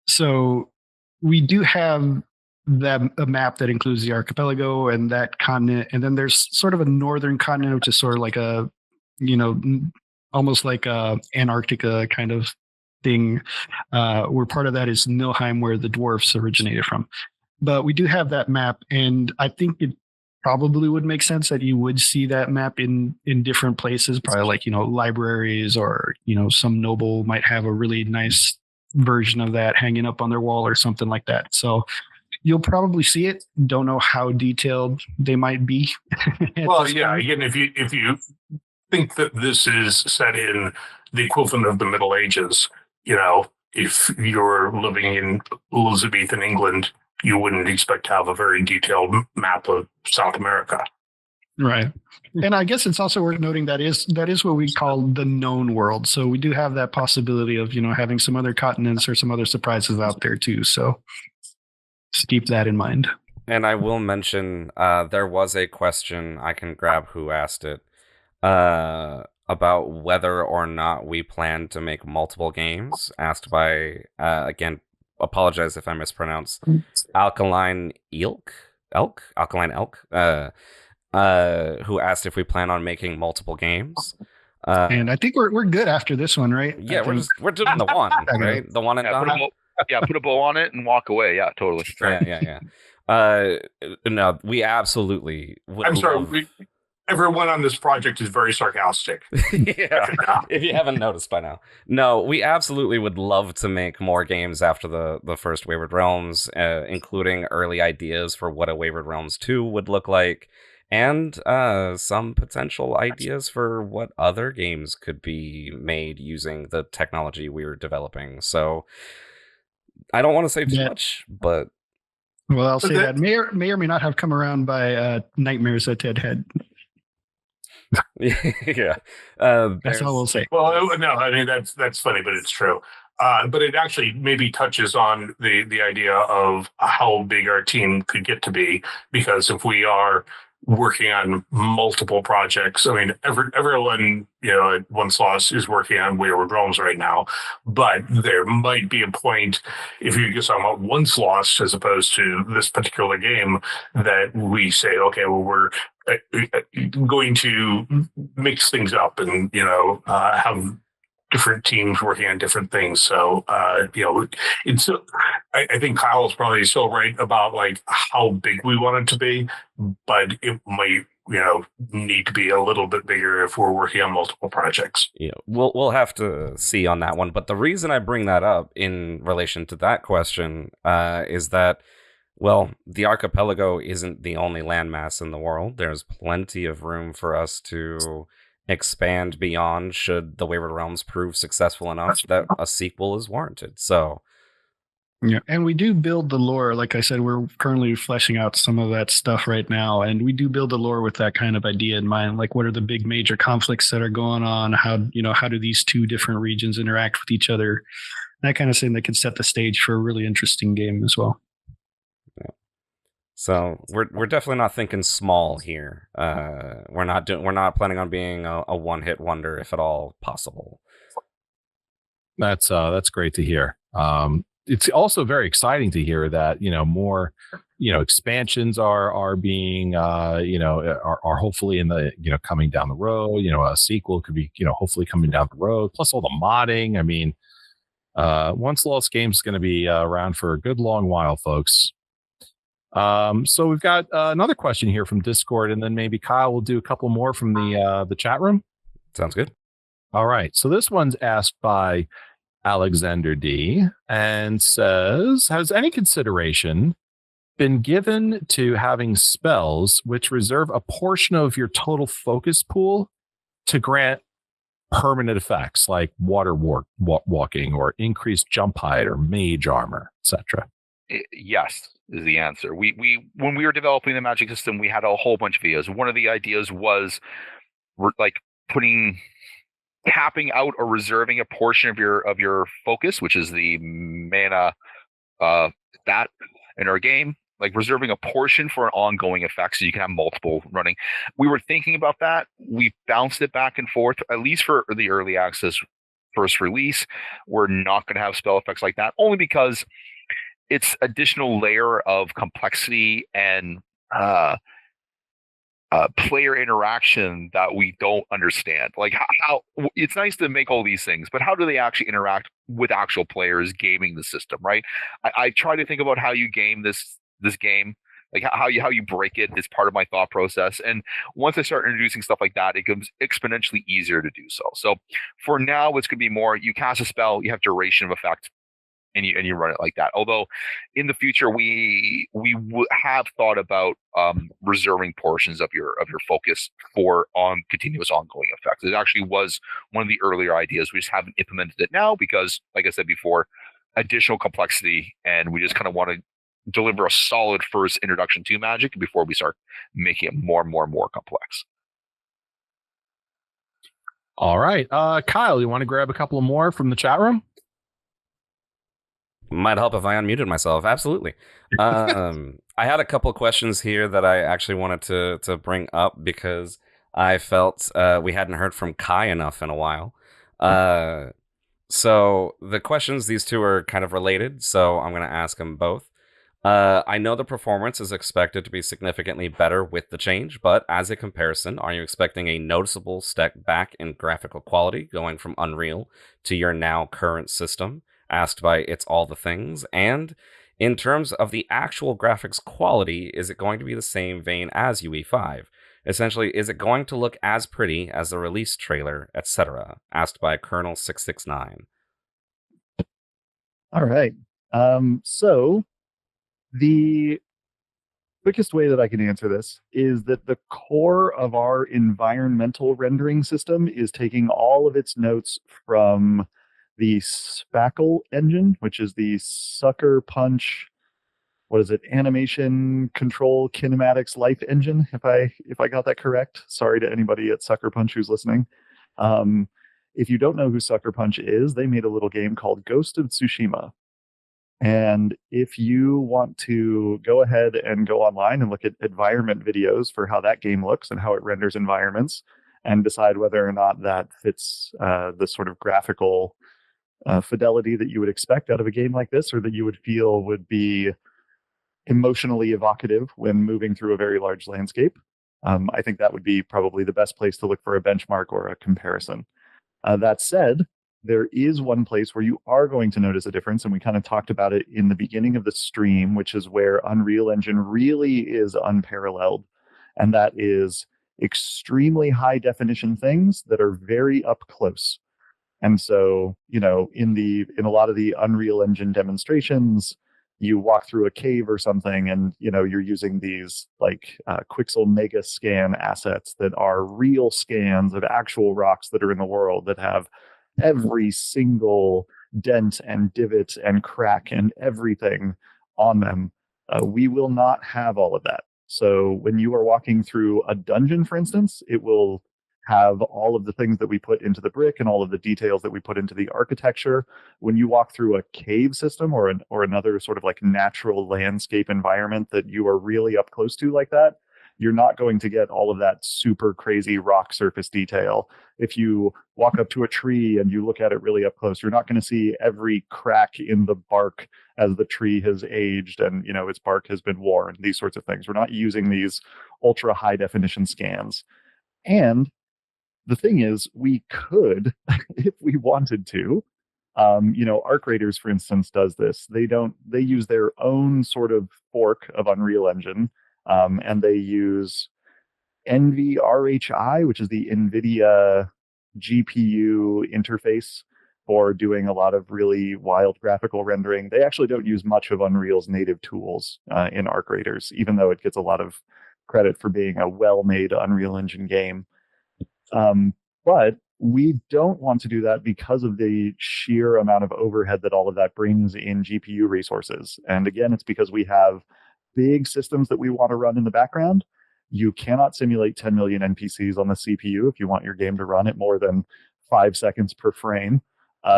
So we do have a map that includes the archipelago and that continent. And then there's sort of a northern continent, which is sort of like a, almost like a Antarctica kind of thing, where part of that is Nilheim, where the dwarfs originated from. But we do have that map, and I think it probably would make sense that you would see that map in different places, probably like, libraries, or, some noble might have a really nice version of that hanging up on their wall or something like that. So you'll probably see it. Don't know how detailed they might be. Well, yeah. Again, if you think that this is set in the equivalent of the Middle Ages, if you're living in Elizabethan England, you wouldn't expect to have a very detailed map of South America. Right. And I guess it's also worth noting that is what we call the known world. So we do have that possibility of, having some other continents or some other surprises out there too. So just keep that in mind. And I will mention, there was a question, I can grab who asked it, about whether or not we plan to make multiple games, asked by, again, apologize if I mispronounce, Alkaline Elk, who asked if we plan on making multiple games. And I think we're good after this one, right? Yeah, we're doing the one, right? The one and done. Put a bow on it and walk away. Yeah, totally. Yeah. No, we absolutely would. I'm sorry. Everyone on this project is very sarcastic. Yeah, if you haven't noticed by now. No, we absolutely would love to make more games after the first Wayward Realms, including early ideas for what a Wayward Realms 2 would look like, and some potential ideas for what other games could be made using the technology we're developing. So I don't want to say too much, but... Well, I'll say that may or may not have come around by nightmares that Ted had. Yeah, that's all we'll say. Well, no, I mean that's funny, but it's true. But it actually maybe touches on the idea of how big our team could get to be, because if we are working on multiple projects, I mean, everyone at OnceLost is working on Wayward Realms right now, but there might be a point, if you're just talking about OnceLost as opposed to this particular game, that we say, okay, well, we're going to mix things up and have different teams working on different things. So it's I think Kyle's probably still right about like how big we want it to be, but it might, need to be a little bit bigger if we're working on multiple projects. Yeah, we'll have to see on that one. But the reason I bring that up in relation to that question is that, well, the archipelago isn't the only landmass in the world. There's plenty of room for us to expand beyond should the Wayward Realms prove successful enough that a sequel is warranted. So, yeah, and we do build the lore. Like I said, we're currently fleshing out some of that stuff right now, and we do build the lore with that kind of idea in mind. Like, what are the big major conflicts that are going on? How do these two different regions interact with each other? That kind of thing that can set the stage for a really interesting game as well. Yeah. So we're definitely not thinking small here. We're not planning on being a one-hit wonder, if at all possible. That's great to hear. It's also very exciting to hear that more expansions are being are hopefully in the coming down the road. A sequel could be hopefully coming down the road. Plus all the modding. I mean, OnceLost Games is going to be around for a good long while, folks. So we've got another question here from Discord, and then maybe Kyle will do a couple more from the chat room. Sounds good. All right. So this one's asked by Alexander D and says, has any consideration been given to having spells which reserve a portion of your total focus pool to grant permanent effects like water walking or increased jump height or mage armor, etc.? Yes is the answer. We when we were developing the magic system, we had a whole bunch of videos. One of the ideas was like capping out or reserving a portion of your focus, which is the mana stat in our game, like reserving a portion for an ongoing effect so you can have multiple running. We were thinking about that. We bounced it back and forth, at least for the early access first release. We're not going to have spell effects like that, only because it's additional layer of complexity and player interaction that we don't understand. Like how it's nice to make all these things, but how do they actually interact with actual players gaming the system, right? I try to think about how you game this game, like how you break it is part of my thought process. And once I start introducing stuff like that, it becomes exponentially easier to do so. So for now, it's going to be more, you cast a spell, you have duration of effect, and you run it like that. Although in the future we have thought about reserving portions of your focus for continuous ongoing effects. It actually was one of the earlier ideas. We just haven't implemented it now because, like I said before, additional complexity, and we just kind of want to deliver a solid first introduction to magic before we start making it more and more and more complex. All right, Kyle, you want to grab a couple more from the chat room? Might help if I unmuted myself. Absolutely. I had a couple questions here that I actually wanted to bring up because I felt we hadn't heard from Kai enough in a while. So the questions, these two are kind of related, so I'm going to ask them both. I know the performance is expected to be significantly better with the change, but as a comparison, are you expecting a noticeable step back in graphical quality going from Unreal to your now current system? Asked by It's All the Things. And in terms of the actual graphics quality, is it going to be the same vein as UE5? Essentially, is it going to look as pretty as the release trailer, etc.? Asked by Colonel 669. All right. So the quickest way that I can answer this is that the core of our environmental rendering system is taking all of its notes from the Spackle engine, which is the Sucker Punch, animation control kinematics life engine, if I got that correct. Sorry to anybody at Sucker Punch who's listening. If you don't know who Sucker Punch is, they made a little game called Ghost of Tsushima. And if you want to go ahead and go online and look at environment videos for how that game looks and how it renders environments and decide whether or not that fits the sort of graphical fidelity that you would expect out of a game like this, or that you would feel would be emotionally evocative when moving through a very large landscape, I think that would be probably the best place to look for a benchmark or a comparison. That said, there is one place where you are going to notice a difference, and we kind of talked about it in the beginning of the stream, which is where Unreal Engine really is unparalleled, and that is extremely high definition things that are very up close. And so, in a lot of the Unreal Engine demonstrations, you walk through a cave or something, and you're using these like Quixel Mega Scan assets that are real scans of actual rocks that are in the world that have every single dent and divot and crack and everything on them. We will not have all of that. So when you are walking through a dungeon, for instance, it will have all of the things that we put into the brick and all of the details that we put into the architecture. When you walk through a cave system or another sort of like natural landscape environment that you are really up close to like that, you're not going to get all of that super crazy rock surface detail. If you walk up to a tree and you look at it really up close, you're not going to see every crack in the bark as the tree has aged and its bark has been worn, these sorts of things. We're not using these ultra high definition scans. And the thing is, we could, if we wanted to, Arc Raiders, for instance, does this. They use their own sort of fork of Unreal Engine, and they use NVRHI, which is the NVIDIA GPU interface for doing a lot of really wild graphical rendering. They actually don't use much of Unreal's native tools in Arc Raiders, even though it gets a lot of credit for being a well-made Unreal Engine game. But we don't want to do that because of the sheer amount of overhead that all of that brings in GPU resources. And again, it's because we have big systems that we want to run in the background. You cannot simulate 10 million NPCs on the CPU if you want your game to run at more than 5 seconds per frame.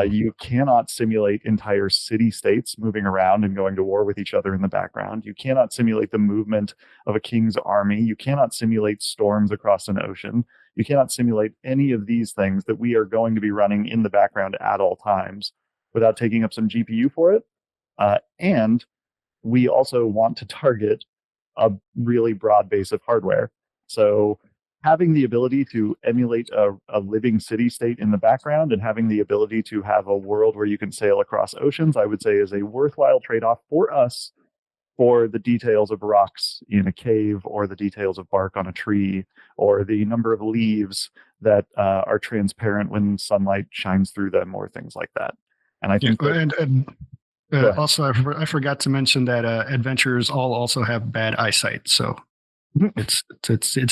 You cannot simulate entire city states moving around and going to war with each other in the background. You cannot simulate the movement of a king's army. You cannot simulate storms across an ocean. You cannot simulate any of these things that we are going to be running in the background at all times without taking up some GPU for it. And we also want to target a really broad base of hardware. So having the ability to emulate a living city state in the background and having the ability to have a world where you can sail across oceans, I would say is a worthwhile trade-off for us for the details of rocks in a cave or the details of bark on a tree or the number of leaves that are transparent when sunlight shines through them or things like that. And I think also I forgot to mention that adventurers all also have bad eyesight, so it's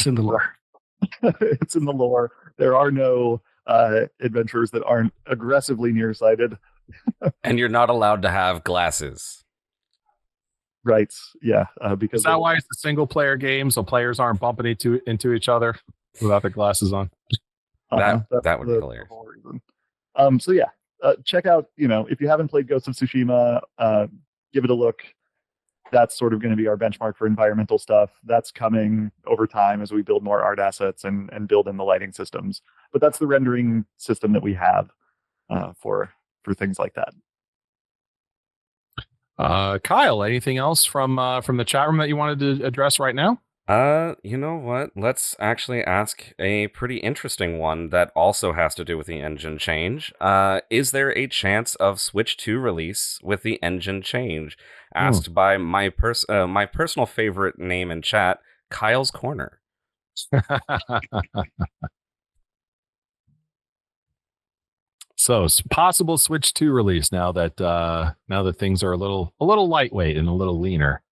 in the lore. It's in the lore. There are no adventurers that aren't aggressively nearsighted. And you're not allowed to have glasses. Right. Yeah. Because is that why it's a single player game, so players aren't bumping into each other without their glasses on? That would be hilarious. So yeah, check out, if you haven't played Ghost of Tsushima, give it a look. That's sort of going to be our benchmark for environmental stuff. That's coming over time as we build more art assets and build in the lighting systems. But that's the rendering system that we have for things like that. Kyle, anything else from the chat room that you wanted to address right now? You know what? Let's actually ask a pretty interesting one that also has to do with the engine change. Is there a chance of Switch 2 release with the engine change? Asked by my personal favorite name in chat, Kyle's Corner. So it's possible Switch 2 release now that things are a little lightweight and a little leaner.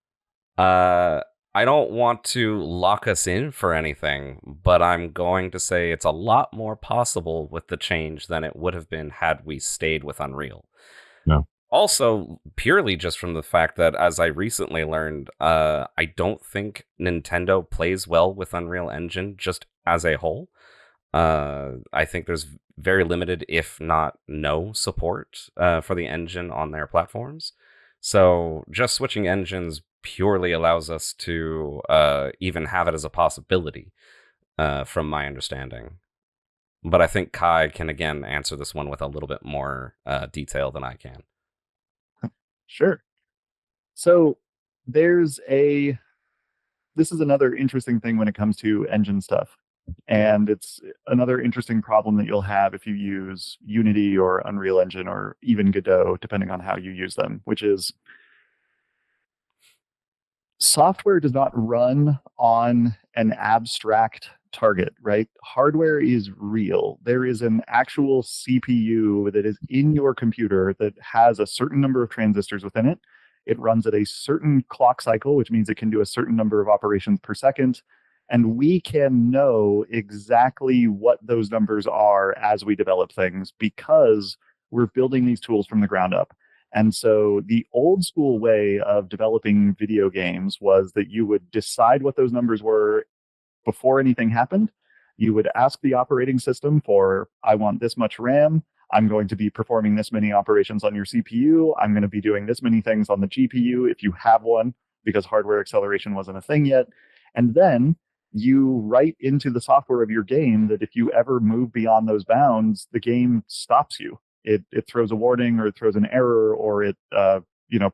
I don't want to lock us in for anything, but I'm going to say it's a lot more possible with the change than it would have been had we stayed with Unreal. No. Also, purely just from the fact that, as I recently learned, I don't think Nintendo plays well with Unreal Engine just as a whole. I think there's very limited, if not no, support for the engine on their platforms. So just switching engines purely allows us to even have it as a possibility, from my understanding. But I think Kai can, again, answer this one with a little bit more detail than I can. Sure. So this is another interesting thing when it comes to engine stuff. And it's another interesting problem that you'll have if you use Unity or Unreal Engine or even Godot, depending on how you use them, which is software does not run on an abstract target, right? Hardware is real. There is an actual CPU that is in your computer that has a certain number of transistors within it. It runs at a certain clock cycle, which means it can do a certain number of operations per second. And we can know exactly what those numbers are as we develop things because we're building these tools from the ground up. And so the old school way of developing video games was that you would decide what those numbers were before anything happened. You would ask the operating system for, I want this much RAM. I'm going to be performing this many operations on your CPU. I'm going to be doing this many things on the GPU if you have one, because hardware acceleration wasn't a thing yet. And then you write into the software of your game that if you ever move beyond those bounds, the game stops you. It throws a warning, or it throws an error, or it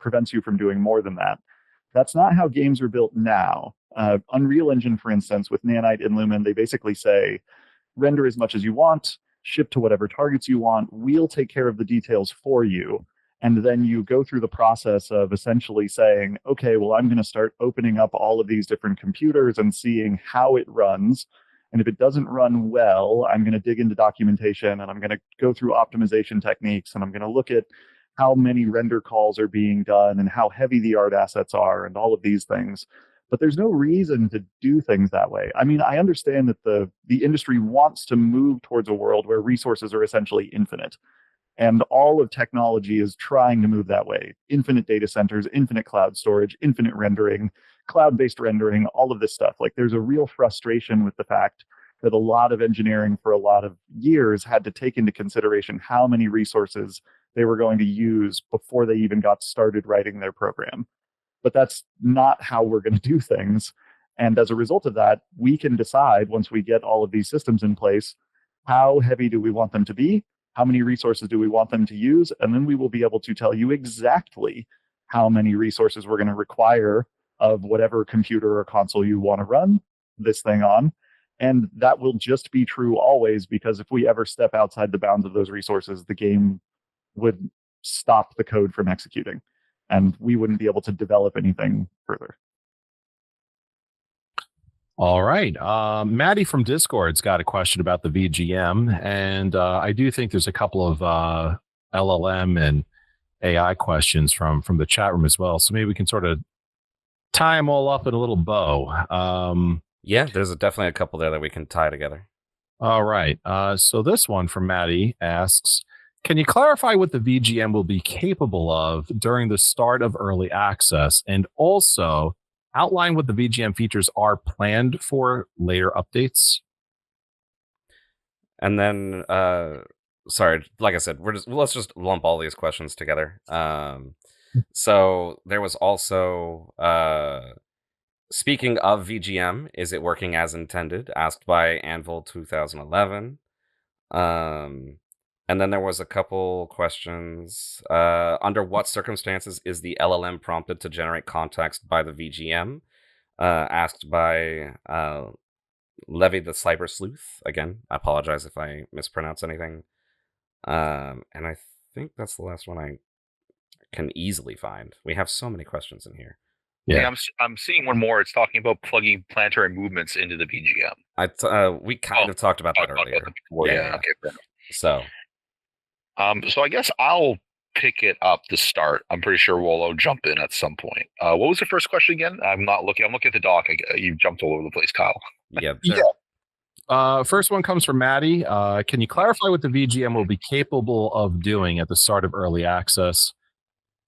prevents you from doing more than that. That's not how games are built now. Unreal Engine, for instance, with Nanite and Lumen, they basically say, render as much as you want, ship to whatever targets you want, we'll take care of the details for you. And then you go through the process of essentially saying, okay, well, I'm going to start opening up all of these different computers and seeing how it runs. And if it doesn't run well, I'm going to dig into documentation and I'm going to go through optimization techniques and I'm going to look at how many render calls are being done and how heavy the art assets are and all of these things. But there's no reason to do things that way. I mean, I understand that the industry wants to move towards a world where resources are essentially infinite. And all of technology is trying to move that way. Infinite data centers, infinite cloud storage, infinite rendering, cloud-based rendering, all of this stuff. Like, there's a real frustration with the fact that a lot of engineering for a lot of years had to take into consideration how many resources they were going to use before they even got started writing their program. But that's not how we're going to do things. And as a result of that, we can decide, once we get all of these systems in place, how heavy do we want them to be? How many resources do we want them to use? And then we will be able to tell you exactly how many resources we're going to require of whatever computer or console you want to run this thing on. And that will just be true always, because if we ever step outside the bounds of those resources, the game would stop the code from executing, and we wouldn't be able to develop anything further. All right. Maddie from Discord's got a question about the VGM, and I do think there's a couple of LLM and AI questions from the chat room as well. So maybe we can sort of tie them all up in a little bow. Yeah, there's definitely a couple there that we can tie together. All right. So this one from Maddie asks, can you clarify what the VGM will be capable of during the start of early access, and also outline what the VGM features are planned for later updates? And then, sorry, like I said, let's just lump all these questions together. So there was also, speaking of VGM, is it working as intended? Asked by Anvil 2011. And then there was a couple questions. Under what circumstances is the LLM prompted to generate context by the VGM? Asked by Levy the Cyber Sleuth. Again, I apologize if I mispronounce anything. And I think that's the last one I can easily find. We have so many questions in here. Yeah, I'm seeing one more. It's talking about plugging planetary movements into the VGM. We kind of talked about that earlier. Yeah. Okay. So I guess I'll pick it up to start. I'm pretty sure Wolo jump in at some point. What was the first question again? I'm not looking. I'm looking at the doc. You jumped all over the place, Kyle. Yeah. First one comes from Maddie. Can you clarify what the VGM will be capable of doing at the start of early access?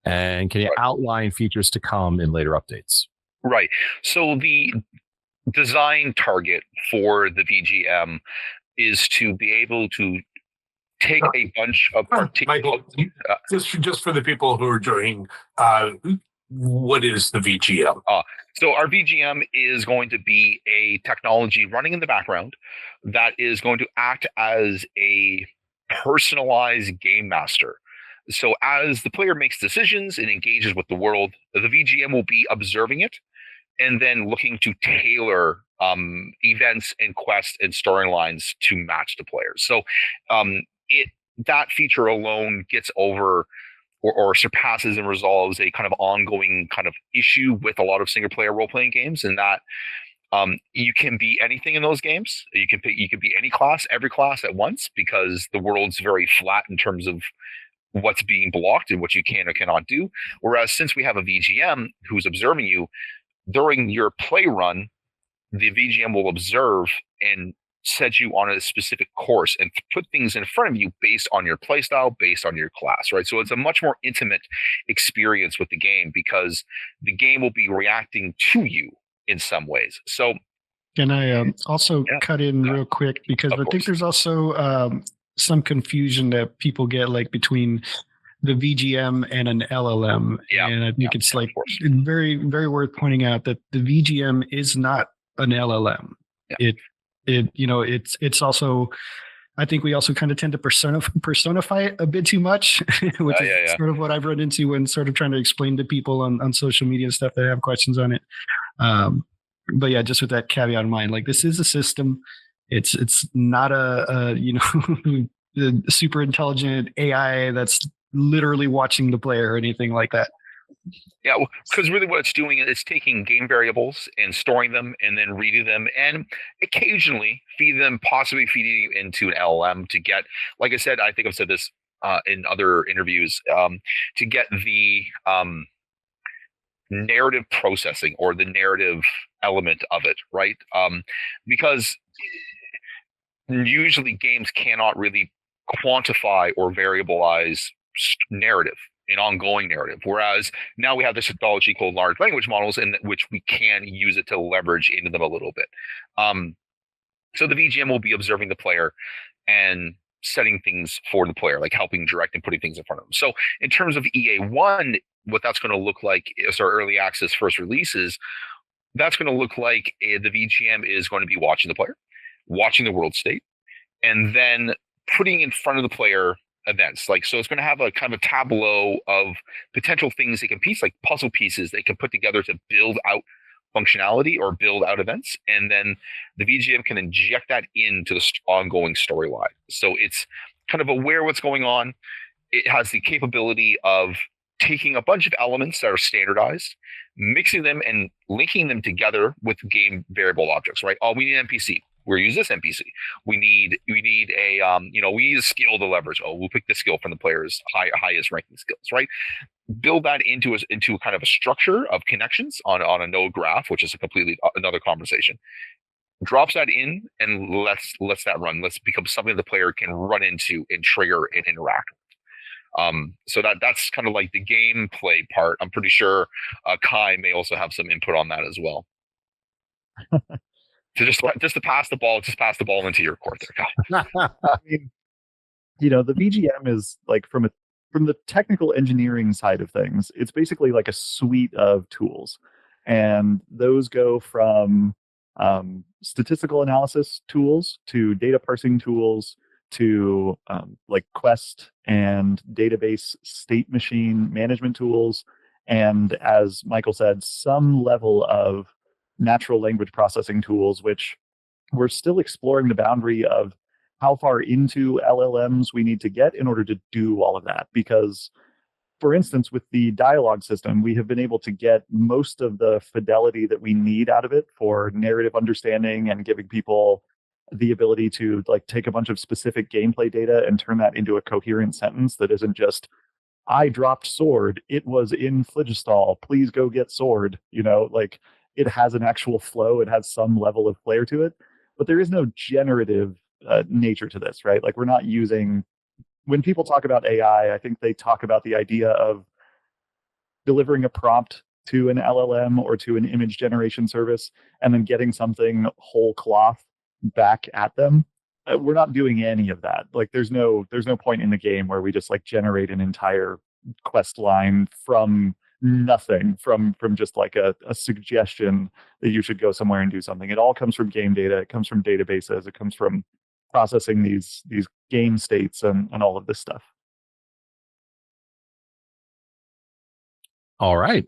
And can you outline features to come in later updates? Right. So the design target for the VGM is to be able to take a bunch of Michael, just for the people who are joining, what is the VGM? So our VGM is going to be a technology running in the background that is going to act as a personalized game master. So as the player makes decisions and engages with the world, the VGM will be observing it and then looking to tailor events and quests and storylines to match the players. So that feature alone gets over or surpasses and resolves a kind of ongoing kind of issue with a lot of single player role playing games, in that you can be anything in those games. You can be any class, every class at once, because the world's very flat in terms of what's being blocked and what you can or cannot do. Whereas since we have a VGM who's observing you during your play run, the VGM will observe and set you on a specific course and put things in front of you based on your play style, based on your class, right? So it's a much more intimate experience with the game, because the game will be reacting to you in some ways. So can I also cut in real quick, because I think there's also some confusion that people get, like between the VGM and an LLM. And I think it's like very, very worth pointing out that the VGM is not an LLM. It's also, I think we also kind of tend to personify it a bit too much, which is sort of what I've run into when sort of trying to explain to people on social media and stuff that have questions on it. But yeah, just with that caveat in mind, like, this is a system. It's not a super intelligent AI that's literally watching the player or anything like that. Yeah, because really what it's doing is it's taking game variables and storing them and then reading them, and occasionally possibly feeding you into an LLM to get, like I said, I think I've said this in other interviews, to get the narrative processing or the narrative element of it, right? Because usually games cannot really quantify or variabilize narrative, an ongoing narrative. Whereas now we have this technology called large language models, in which we can use it to leverage into them a little bit. So the VGM will be observing the player and setting things for the player, like helping direct and putting things in front of them. So in terms of EA1, what that's going to look like as our early access first releases, that's going to look like the VGM is going to be watching the player, watching the world state, and then putting in front of the player events. Like, so it's going to have a kind of a tableau of potential things they can piece, like puzzle pieces they can put together to build out functionality or build out events. And then the VGM can inject that into the ongoing storyline. So it's kind of aware of what's going on. It has the capability of taking a bunch of elements that are standardized, mixing them and linking them together with game variable objects, right? Oh, we need an NPC. We'll use this NPC. We need a we need a skill to leverage. Oh, we'll pick the skill from the player's highest ranking skills, right? Build that into a kind of a structure of connections on a node graph, which is a completely another conversation. Drops that in and lets that run. Let's become something the player can run into and trigger and interact with. So that's kind of like the gameplay part. I'm pretty sure Kai may also have some input on that as well. To just to pass the ball into your court there, Kai. I mean, the VGM is like, from the technical engineering side of things, it's basically like a suite of tools, and those go from statistical analysis tools to data parsing tools to like quest and database state machine management tools, and, as Michael said, some level of natural language processing tools, which we're still exploring the boundary of how far into LLMs we need to get in order to do all of that. Because, for instance, with the dialogue system, we have been able to get most of the fidelity that we need out of it for narrative understanding and giving people the ability to, like, take a bunch of specific gameplay data and turn that into a coherent sentence that isn't just, I dropped sword, it was in Phlogistal, please go get sword. Like, it has an actual flow, it has some level of flair to it, but there is no generative nature to this, right? Like, we're not using, when people talk about AI, I think they talk about the idea of delivering a prompt to an LLM or to an image generation service and then getting something whole cloth back at them. We're not doing any of that. Like, there's no point in the game where we just like generate an entire quest line from nothing, from just like a suggestion that you should go somewhere and do something. It all comes from game data. It comes from databases. It comes from processing these game states and all of this stuff. All right.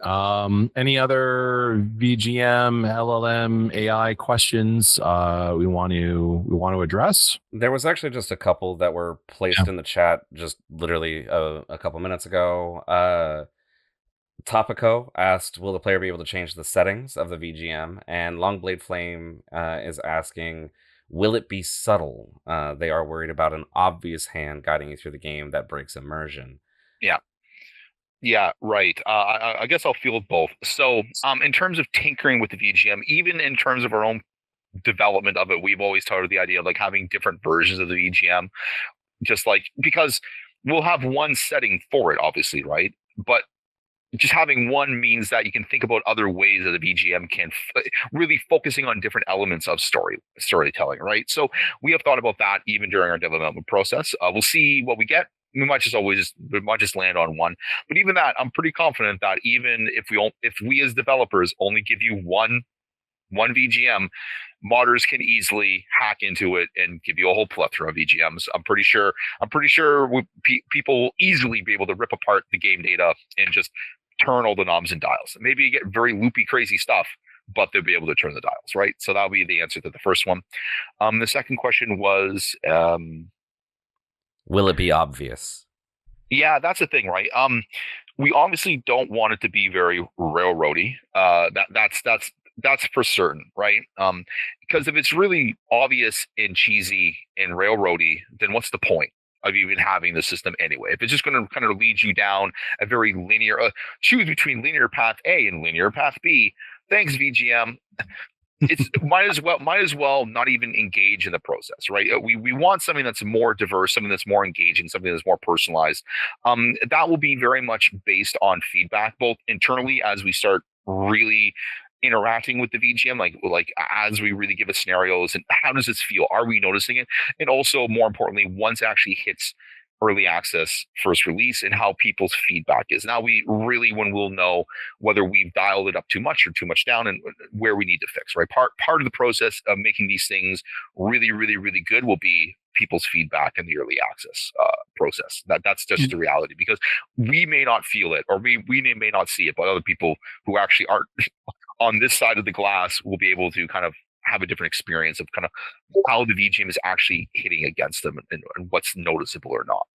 Any other VGM, LLM, AI questions we want to address? There was actually just a couple that were placed in the chat just literally a couple minutes ago. Topico asked, will the player be able to change the settings of the VGM? And Longblade Flame is asking, will it be subtle? They are worried about an obvious hand guiding you through the game that breaks immersion. Yeah, right. I guess I'll field both. So, in terms of tinkering with the VGM, even in terms of our own development of it, we've always touted the idea of like having different versions of the VGM, just like because we'll have one setting for it, obviously, right? But just having one means that you can think about other ways that the VGM can really focusing on different elements of storytelling, right? So we have thought about that even during our development process. We'll see what we get. We might just land on one, but even that, I'm pretty confident that even if we as developers only give you one VGM, modders can easily hack into it and give you a whole plethora of VGMs. I'm pretty sure people will easily be able to rip apart the game data and just turn all the knobs and dials. Maybe you get very loopy, crazy stuff, but they'll be able to turn the dials, right? So that'll be the answer to the first one. The second question was, will it be obvious? Yeah, that's the thing, right? We obviously don't want it to be very railroady. That's for certain, right? Because if it's really obvious and cheesy and railroady, then what's the point of even having the system anyway? If it's just going to kind of lead you down a very linear, choose between linear path A and linear path B. Thanks, VGM. It's might as well not even engage in the process, right? We want something that's more diverse, something that's more engaging, something that's more personalized. That will be very much based on feedback, both internally as we start really interacting with the VGM, like as we really give it scenarios and how does this feel? Are we noticing it? And also, more importantly, once it actually hits early access first release and how people's feedback is. Now when we'll know whether we've dialed it up too much or too much down and where we need to fix, right? Part of the process of making these things really, really, really good will be people's feedback in the early access process. That's just the reality, because we may not feel it or we may not see it, but other people who actually aren't on this side of the glass will be able to kind of have a different experience of kind of how the VGM is actually hitting against them and what's noticeable or not.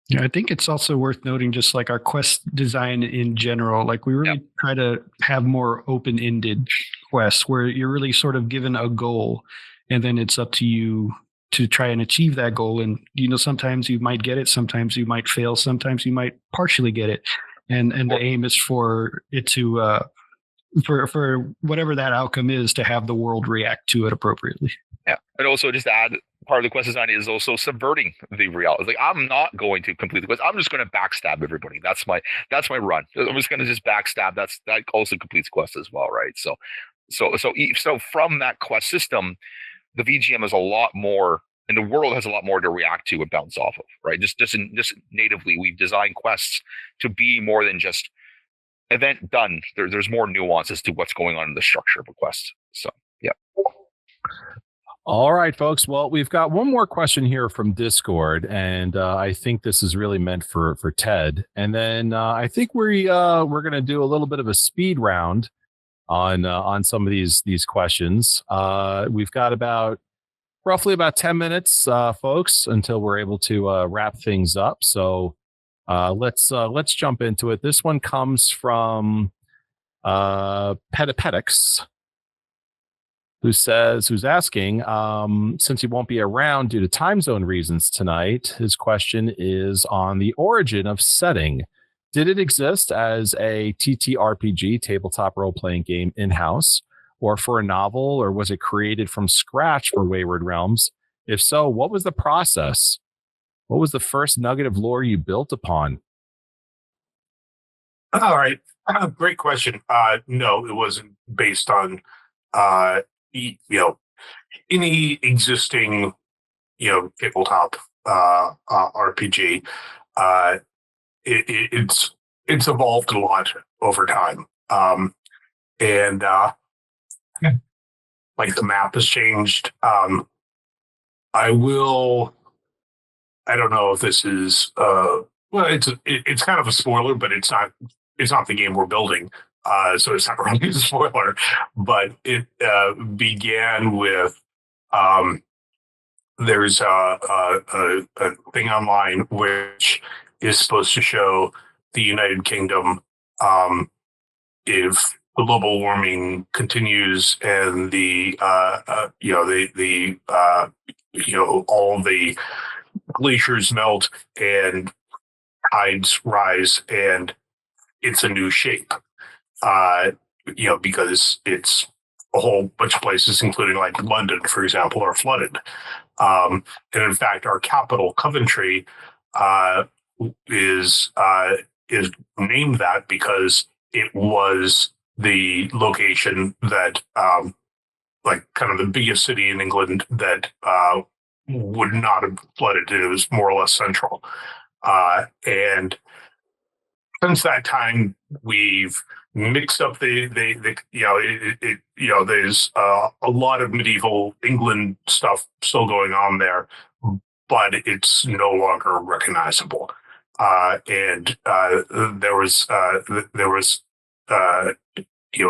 Yeah, I think it's also worth noting just like our quest design in general, like we really try to have more open-ended quests where you're really sort of given a goal and then it's up to you to try and achieve that goal. And, sometimes you might get it, sometimes you might fail, sometimes you might partially get it. And the aim is for it to, for whatever that outcome is, to have the world react to it appropriately. Yeah. And also just to add, part of the quest design is also subverting the reality. Like, I'm not going to complete the quest. I'm just going to backstab everybody. That's my run. I'm just going to just backstab. That also completes quest as well, right? So from that quest system, the VGM is a lot more, and the world has a lot more to react to and bounce off of, right? Just natively, we've designed quests to be more than just event done. There's more nuances to what's going on in the structure of a quest. So, yeah. All right, folks. Well, we've got one more question here from Discord, and I think this is really meant for Ted. And then I think we're going to do a little bit of a speed round on some of these questions. We've got roughly about 10 minutes, folks, until we're able to wrap things up. So let's jump into it. This one comes from Petapetix, who's asking, since he won't be around due to time zone reasons tonight, his question is on the origin of setting. Did it exist as a TTRPG, tabletop role-playing game, in-house, or for a novel, or was it created from scratch for Wayward Realms? If so, what was the process? What was the first nugget of lore you built upon? All right. Great question. No, it wasn't based on any existing tabletop RPG. It's evolved a lot over time, and like the map has changed. I don't know if this is well, it's kind of a spoiler, but it's not it's not the game we're building, so it's not really a spoiler. But it began with there's a thing online which is supposed to show the United Kingdom if global warming continues and the all the glaciers melt and tides rise and it's a new shape. Because it's a whole bunch of places, including like London, for example, are flooded. And in fact, our capital, Coventry, is named that because it was the location that, like, kind of the biggest city in England that would not have flooded. It was more or less central. And since that time, we've mixed up there's a lot of medieval England stuff still going on there, but it's no longer recognizable. And there was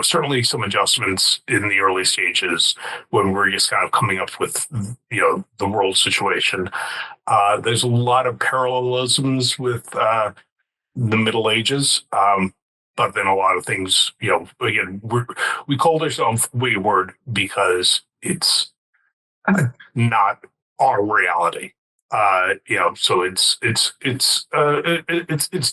certainly some adjustments in the early stages when we're just kind of coming up with the world situation. There's a lot of parallelisms with the Middle Ages. But then a lot of things, again, we called ourselves Wayward because it's not our reality. So it's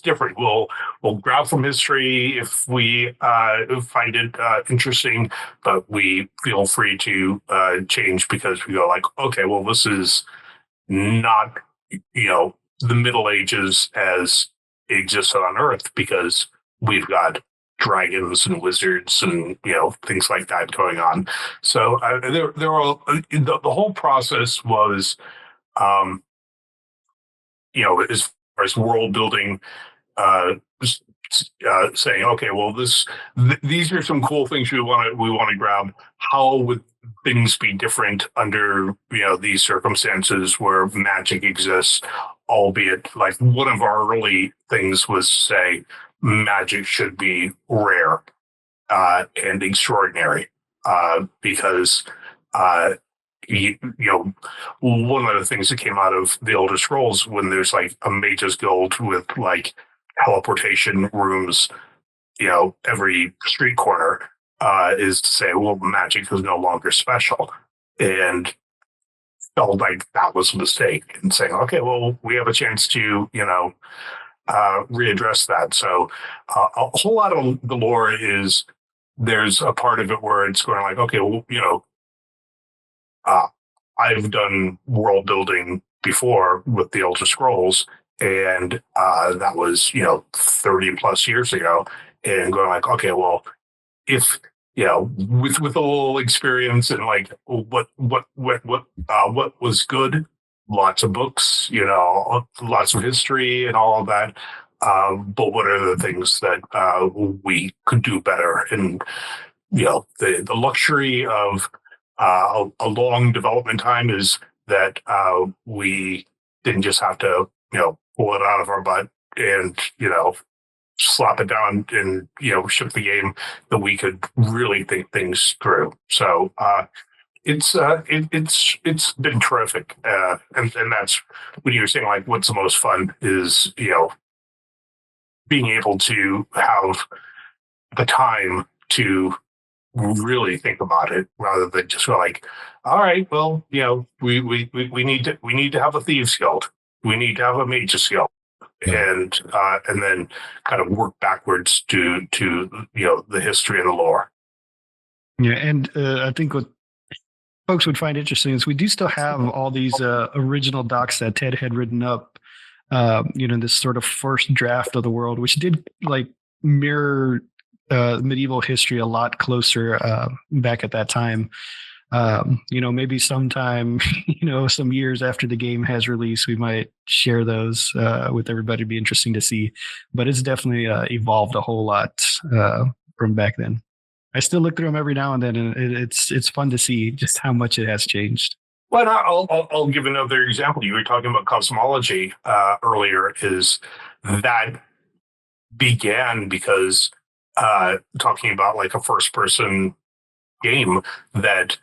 different. We'll grab from history if we find it interesting, but we feel free to change because we go like, okay, well, this is not the Middle Ages as it existed on Earth because we've got dragons and wizards and things like that going on. So there are the whole process was as far as world building, saying, okay, well, these are some cool things we want to grab. How would things be different under these circumstances where magic exists? Albeit, like, one of our early things was to say magic should be rare and extraordinary because one of the things that came out of the Elder Scrolls when there's like a mage's guild with like teleportation rooms every street corner is to say, well, magic is no longer special, and felt like that was a mistake, and saying, okay, well, we have a chance to readdress that. So a whole lot of the lore is there's a part of it where it's going like, okay, well, I've done world building before with the Elder Scrolls, and that was 30 plus years ago, and going like, okay, well, if with a little experience and like what was good, lots of books, lots of history and all of that. But what are the things that we could do better? And the luxury of a long development time is that we didn't just have to pull it out of our butt and slap it down and ship the game, that we could really think things through. So it's been terrific, and that's when you're saying like what's the most fun is being able to have the time to really think about it rather than just go like, all right, well, we need to have a thieves guild, we need to have a mage's guild. And then kind of work backwards to the history and the lore. Yeah, and I think what folks would find interesting is we do still have all these original docs that Ted had written up. This sort of first draft of the world, which did like mirror medieval history a lot closer back at that time. Maybe sometime, some years after the game has released, we might share those with everybody. It'd be interesting to see, but it's definitely evolved a whole lot from back then. I still look through them every now and then, and it's fun to see just how much it has changed. Well, I'll give another example. You were talking about cosmology earlier. Is that began because talking about like a first-person game that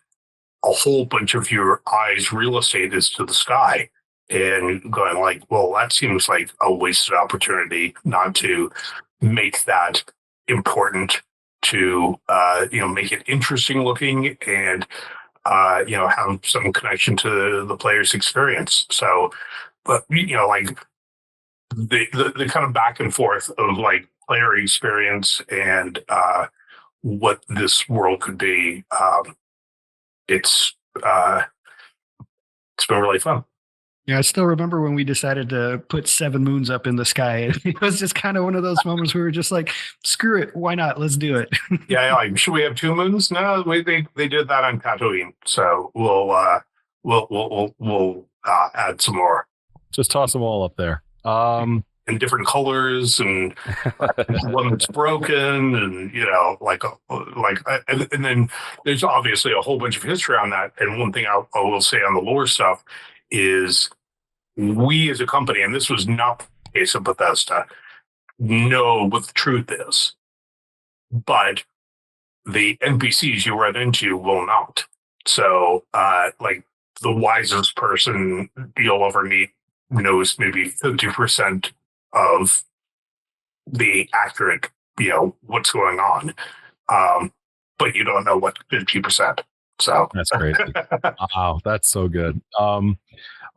a whole bunch of your eyes real estate is to the sky, and going like, well, that seems like a wasted opportunity not to make that important, to make it interesting looking, and have some connection to the player's experience. So, but like the kind of back and forth of like player experience and what this world could be, it's been really fun. Yeah, I still remember when we decided to put 7 moons up in the sky. It was just kind of one of those moments where we were just like, screw it, why not? Let's do it. Yeah, like, should we have 2 moons? No, they did that on Tatooine, so we'll add some more. Just toss them all up there. In different colors, and one that's broken, and and then there's obviously a whole bunch of history on that. And one thing I will say on the lore stuff is, we as a company, and this was not the case of Bethesda, know what the truth is, but the NPCs you run into will not. So, like, the wisest person you'll ever meet knows maybe 50% of the accurate, what's going on. But you don't know what 50%. So that's great. Wow, that's so good. All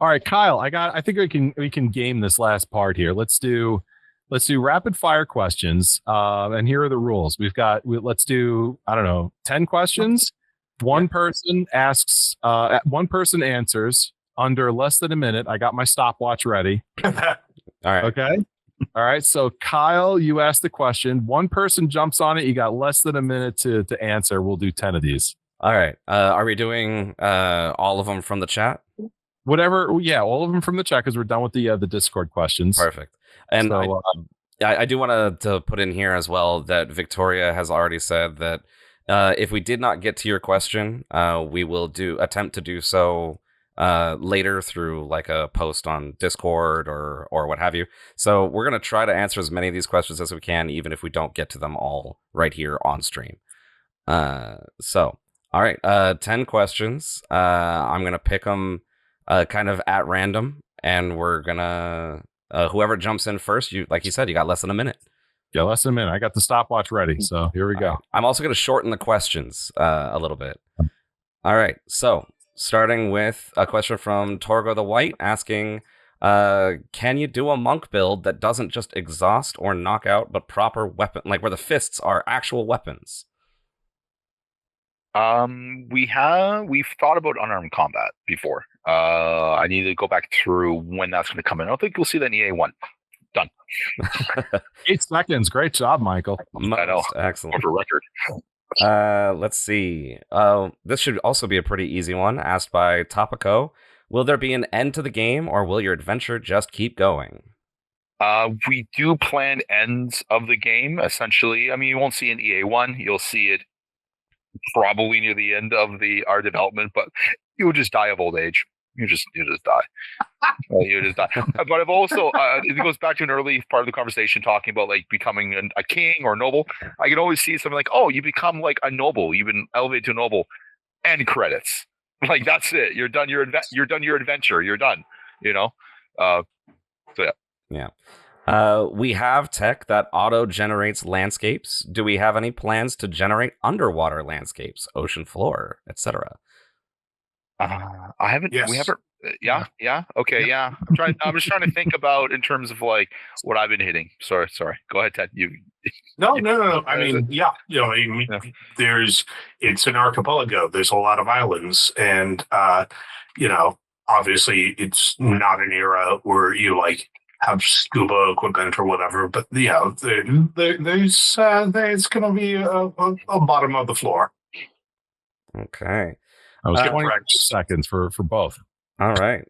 right, Kyle, I think we can game this last part here. Let's do rapid fire questions. And here are the rules. Let's do, I don't know, 10 questions. One person asks, one person answers under less than a minute. I got my stopwatch ready. All right. Okay. All right. So Kyle, you asked the question. One person jumps on it. You got less than a minute to answer. We'll do 10 of these. All right. Are we doing all of them from the chat? Whatever. Yeah, all of them from the chat, because we're done with the Discord questions. Perfect. And so, I do want to put in here as well that Victoria has already said that if we did not get to your question, we will attempt to do so later through like a post on Discord or what have you. So we're going to try to answer as many of these questions as we can, even if we don't get to them all right here on stream. So, all right, 10 questions. I'm going to pick them kind of at random, and we're going to, whoever jumps in first, like you said, you got less than a minute. Yeah, less than a minute. I got the stopwatch ready, so here we go. I'm also going to shorten the questions a little bit. All right, so starting with a question from Torgo the White asking, can you do a monk build that doesn't just exhaust or knock out, but proper weapon, like where the fists are actual weapons? We've thought about unarmed combat before. I need to go back through when that's going to come in. I don't think you'll see that in EA1. Done. 8 seconds. Great job, Michael. I know. Excellent. For record. Let's see. This should also be a pretty easy one, asked by Topico. Will there be an end to the game, or will your adventure just keep going? We do plan ends of the game, essentially. I mean, you won't see an EA1. You'll see it probably near the end of our development, but you would just die of old age. You just die. You just die. But I've also, it goes back to an early part of the conversation talking about like becoming a king or noble. I can always see something like, oh, you become like a noble. You've been elevated to a noble. End credits. Like, that's it. You're done. You're done your adventure. You're done. So yeah. Yeah. We have tech that auto-generates landscapes. Do we have any plans to generate underwater landscapes, ocean floor, etc.? I haven't. Yes. We haven't. Yeah. Okay. Yeah. I'm just trying to think about in terms of like what I've been hitting. Sorry. Go ahead, Ted. No. I mean, yeah. It's an archipelago. There's a lot of islands, and obviously it's not an era where you like have scuba equipment or whatever. But there's it's going to be a bottom of the floor. Okay. I was 20 seconds for both. All right.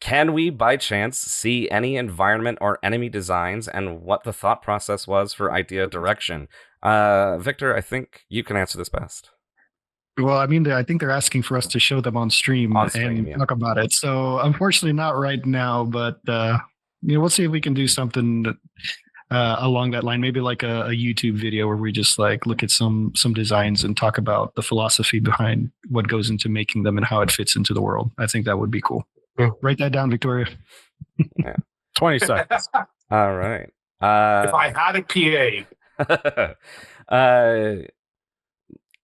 Can we, by chance, see any environment or enemy designs and what the thought process was for idea direction? Victor, I think you can answer this best. Well, I mean, I think they're asking for us to show them on stream and talk about it. So unfortunately, not right now, but we'll see if we can do something. along that line. Maybe like a YouTube video where we just like look at some designs and talk about the philosophy behind what goes into making them and how it fits into the world. I think that would be cool. Write that down, Victoria. 20 seconds. All right. If I had a PA,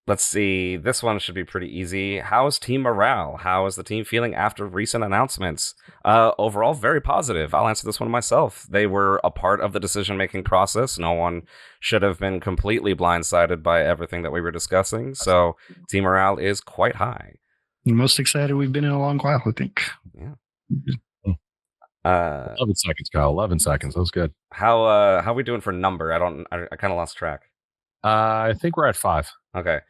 Let's see. This one should be pretty easy. How's team morale? How is the team feeling after recent announcements? Overall, very positive. I'll answer this one myself. They were a part of the decision-making process. No one should have been completely blindsided by everything that we were discussing. So team morale is quite high. The most excited we've been in a long while, I think. Yeah. 11 seconds, Kyle. 11 seconds. That was good. How are we doing for number? I kind of lost track. I think we're at 5. Okay.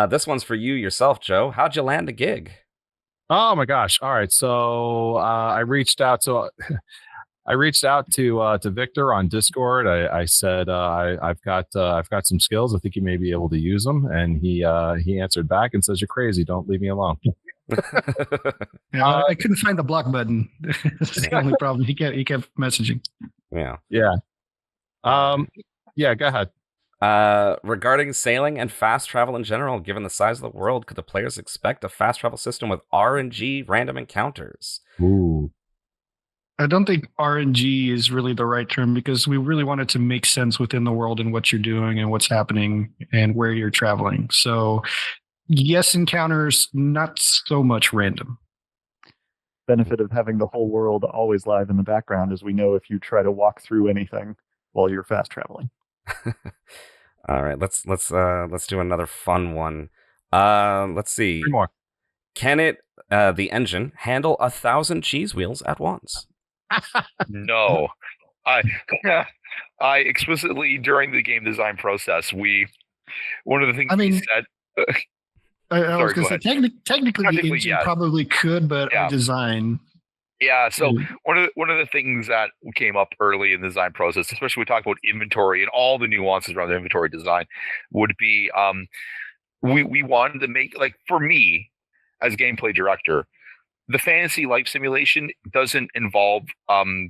This one's for yourself, Joe. How'd you land a gig? Oh my gosh! All right, so I reached out. So I reached out to Victor on Discord. I said I've got some skills. I think you may be able to use them, and he answered back and says, "You're crazy. Don't leave me alone." I couldn't find the block button. That's the only problem. He kept messaging. Yeah. Yeah. Yeah. Go ahead. Regarding sailing and fast travel in general, given the size of the world, could the players expect a fast travel system with RNG random encounters? Ooh. I don't think RNG is really the right term because we really want it to make sense within the world and what you're doing and what's happening and where you're traveling. So, yes, encounters, not so much random. Benefit of having the whole world always live in the background is we know if you try to walk through anything while you're fast traveling. All right, let's do another fun one. Let's see. 3 more. Can it the engine handle 1,000 cheese wheels at once? No. I explicitly during the game design process, one of the things we said. I was going to say technically the engine yes. probably could, but our design. Yeah, so one of the things that came up early in the design process, especially when we talk about inventory and all the nuances around the inventory design, would be we wanted to make, like, for me as gameplay director, the fantasy life simulation doesn't involve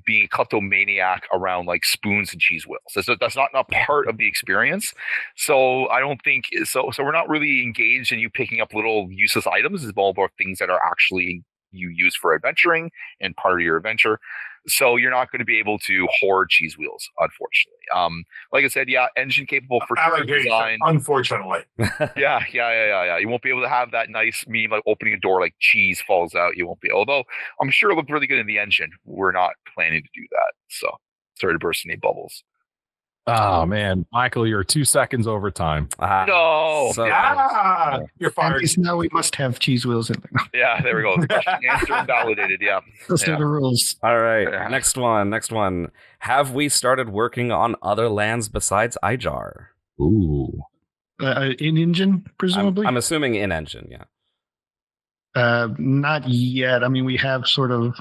being a kleptomaniac around like spoons and cheese wheels. That's not part of the experience. So I don't think so. So we're not really engaged in you picking up little useless items. It's all about things that are actually you use for adventuring and part of your adventure. So you're not going to be able to hoard cheese wheels, unfortunately. Like I said, engine capable for sure design. Unfortunately. Yeah. You won't be able to have that nice meme like opening a door like cheese falls out. You won't be. Although I'm sure it looked really good in the engine. We're not planning to do that. So sorry to burst any bubbles. Oh man, Michael, you're 2 seconds over time. No. So you're fired. Now we must have cheese wheels in there. Yeah, there we go. Answer invalidated. Yeah. Those are the rules. All right. Next one. Have we started working on other lands besides Ijar? Ooh. In engine, presumably? I'm assuming in engine, yeah. Not yet. I mean, we have sort of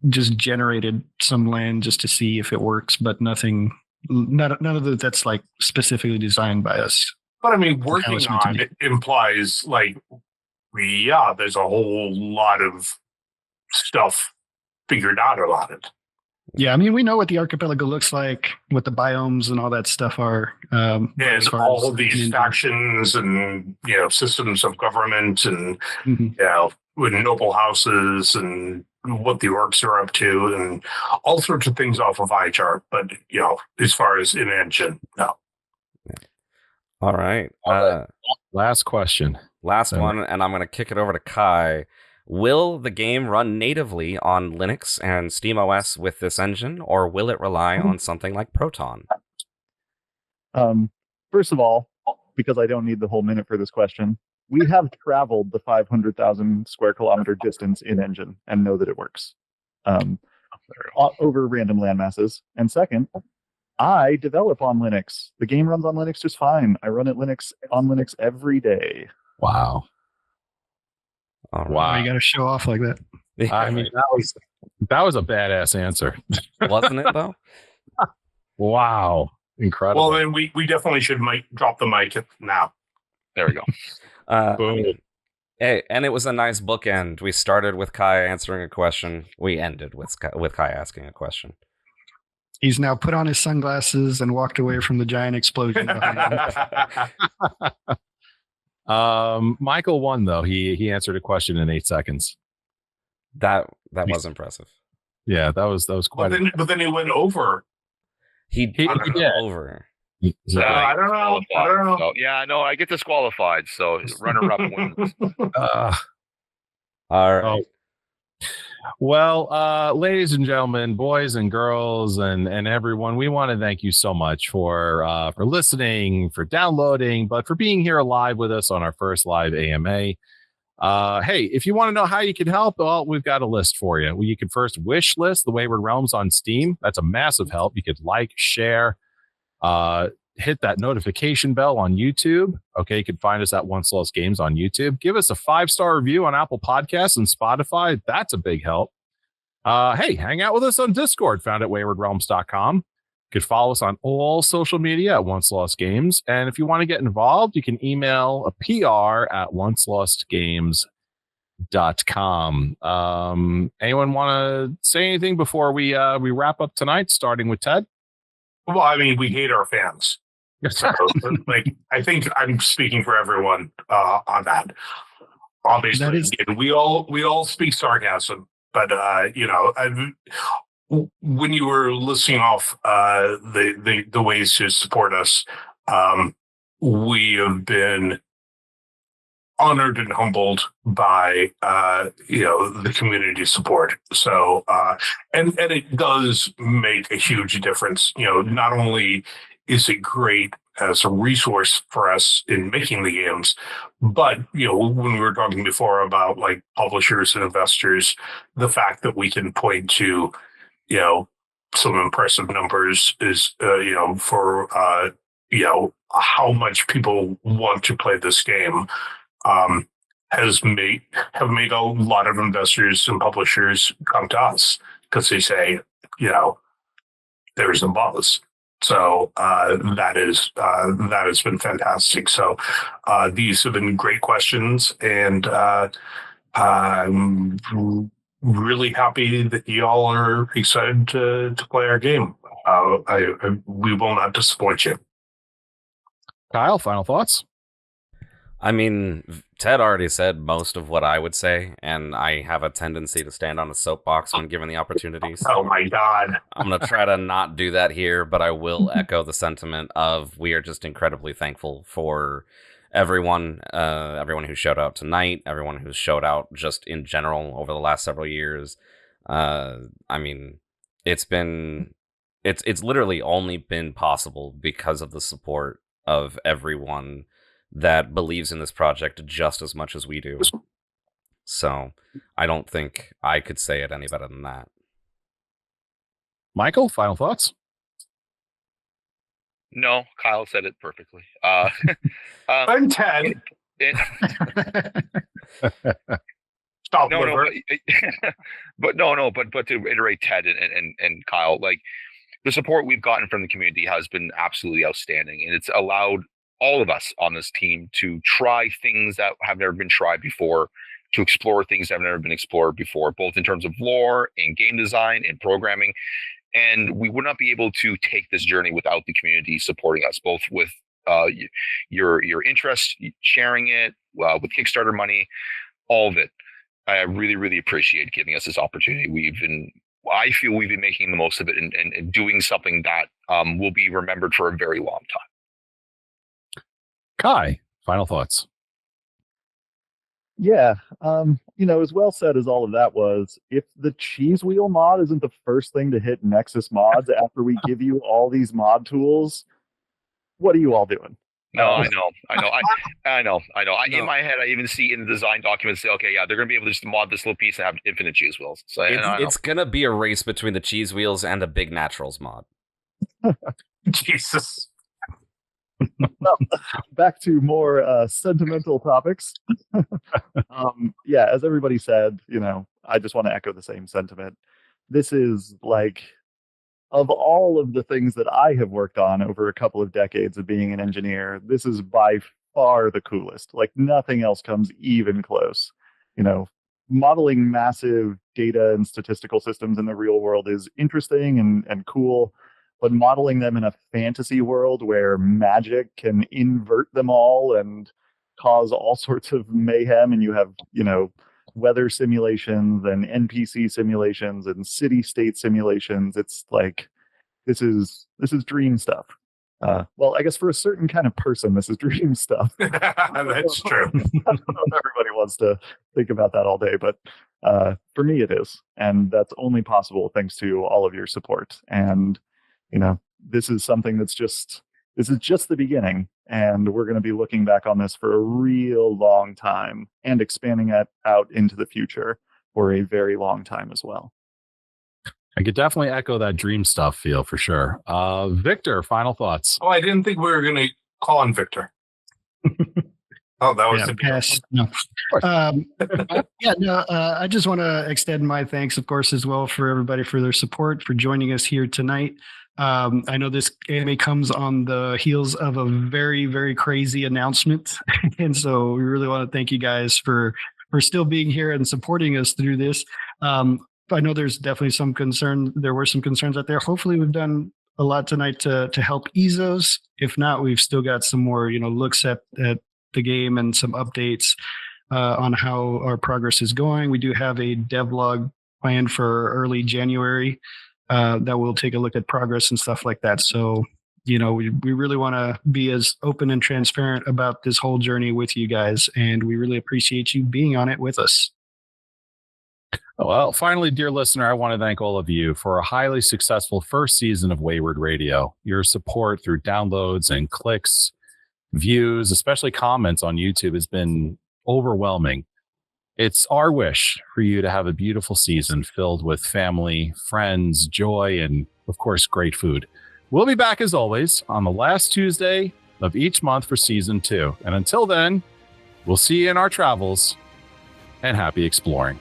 just generated some land just to see if it works, but nothing. None of that's like specifically designed by us. But I mean, working on it implies like, there's a whole lot of stuff figured out about it. Yeah, I mean, we know what the archipelago looks like, what the biomes and all that stuff are. And all of these factions and, systems of government and, with noble houses and what the orcs are up to and all sorts of things off of iChart. But, as far as in engine, no. All right. Last question. Last one, and I'm going to kick it over to Kai. Will the game run natively on Linux and SteamOS with this engine, or will it rely on something like Proton? First of all, because I don't need the whole minute for this question, we have traveled the 500,000 square kilometer distance in engine and know that it works over random land masses. And second, I develop on Linux. The game runs on Linux just fine. I run it on Linux every day. Wow. Wow. You got to show off like that. I mean, that was a badass answer. Wasn't it, though? Wow. Incredible. Well, then we definitely should drop the mic now. There we go. Boom. Hey, and it was a nice bookend. We started with Kai answering a question. We ended with Kai asking a question. He's now put on his sunglasses and walked away from the giant explosion behind him. Michael won though. He answered a question in 8 seconds. That was impressive. Yeah, that was quite. But then he went over. He did over. I don't know. So, yeah, no, I get disqualified. So runner-up wins. All right. Well, ladies and gentlemen, boys and girls, and everyone, we want to thank you so much for listening, for downloading, but for being here live with us on our first live AMA. Hey, if you want to know how you can help, well, we've got a list for you. You can first wish list the Wayward Realms on Steam. That's a massive help. You could like, share, hit that notification bell on YouTube. Okay, you can find us at OnceLost Games on YouTube. Give us a 5-star review on Apple Podcasts and Spotify. That's a big help. Hey, hang out with us on Discord, found at waywardrealms.com. You could follow us on all social media at OnceLost Games. And if you want to get involved, you can email a PR at oncelostgames.com. Anyone want to say anything before we wrap up tonight, starting with Ted? Well, I mean, we hate our fans. So, like, I think I'm speaking for everyone on that. Obviously, we all speak sarcasm, but when you were listing off the ways to support us, we have been honored and humbled by the community support. So and it does make a huge difference. Not only is it great as a resource for us in making the games, but when we were talking before about like publishers and investors, the fact that we can point to some impressive numbers is for how much people want to play this game have made a lot of investors and publishers come to us because they say, there's a buzz. So that has been fantastic. So these have been great questions, and I'm really happy that y'all are excited to play our game. We will not disappoint you. Kyle, final thoughts? I mean, Ted already said most of what I would say, and I have a tendency to stand on a soapbox when given the opportunity. So oh my God. I'm going to try to not do that here, but I will echo the sentiment of we are just incredibly thankful for everyone who showed out tonight, everyone who's showed out just in general over the last several years. I mean, it's literally only been possible because of the support of everyone that believes in this project just as much as we do. So I don't think I could say it any better than that. Michael, final thoughts? No, Kyle said it perfectly. I'm Ted. Stop. No, but to reiterate Ted and Kyle, like the support we've gotten from the community has been absolutely outstanding, and it's allowed all of us on this team to try things that have never been tried before, to explore things that have never been explored before, both in terms of lore and game design and programming. And we would not be able to take this journey without the community supporting us, both with your interest, sharing it, with Kickstarter money, all of it. I really, really appreciate giving us this opportunity. I feel we've been making the most of it and doing something that will be remembered for a very long time. Kai, final thoughts? Yeah, as well said as all of that was, if the cheese wheel mod isn't the first thing to hit Nexus mods after we give you all these mod tools, what are you all doing? No, I know. In my head, I even see in the design documents say, okay, yeah, they're going to be able to just mod this little piece and have infinite cheese wheels. So it's going to be a race between the cheese wheels and the big naturals mod. Jesus. Well, back to more sentimental topics. As everybody said, I just want to echo the same sentiment. This is like, of all of the things that I have worked on over a couple of decades of being an engineer, this is by far the coolest. Like nothing else comes even close. Modeling massive data and statistical systems in the real world is interesting and cool. modeling them in a fantasy world where magic can invert them all and cause all sorts of mayhem, and you have, weather simulations and NPC simulations and city state simulations. It's like, this is dream stuff. Well, I guess for a certain kind of person, this is dream stuff. That's true. I don't know if everybody wants to think about that all day, but for me it is. And that's only possible thanks to all of your support. And, this is something this is just the beginning. And we're going to be looking back on this for a real long time and expanding it out into the future for a very long time as well. I could definitely echo that dream stuff feel for sure. Victor, final thoughts. Oh, I didn't think we were going to call on Victor. Oh, that was the pass. No. I just want to extend my thanks, of course, as well for everybody for their support, for joining us here tonight. I know this anime comes on the heels of a very, very crazy announcement. And so we really want to thank you guys for still being here and supporting us through this. I know there's definitely some concern. There were some concerns out there. Hopefully we've done a lot tonight to help ease those. If not, we've still got some more, looks at the game and some updates on how our progress is going. We do have a devlog planned for early January that will take a look at progress and stuff like that. So, we really want to be as open and transparent about this whole journey with you guys. And we really appreciate you being on it with us. Well, finally, dear listener, I want to thank all of you for a highly successful first season of Wayward Radio. Your support through downloads and clicks, views, especially comments on YouTube, has been overwhelming. It's our wish for you to have a beautiful season filled with family, friends, joy, and, of course, great food. We'll be back, as always, on the last Tuesday of each month for Season 2. And until then, we'll see you in our travels, and happy exploring.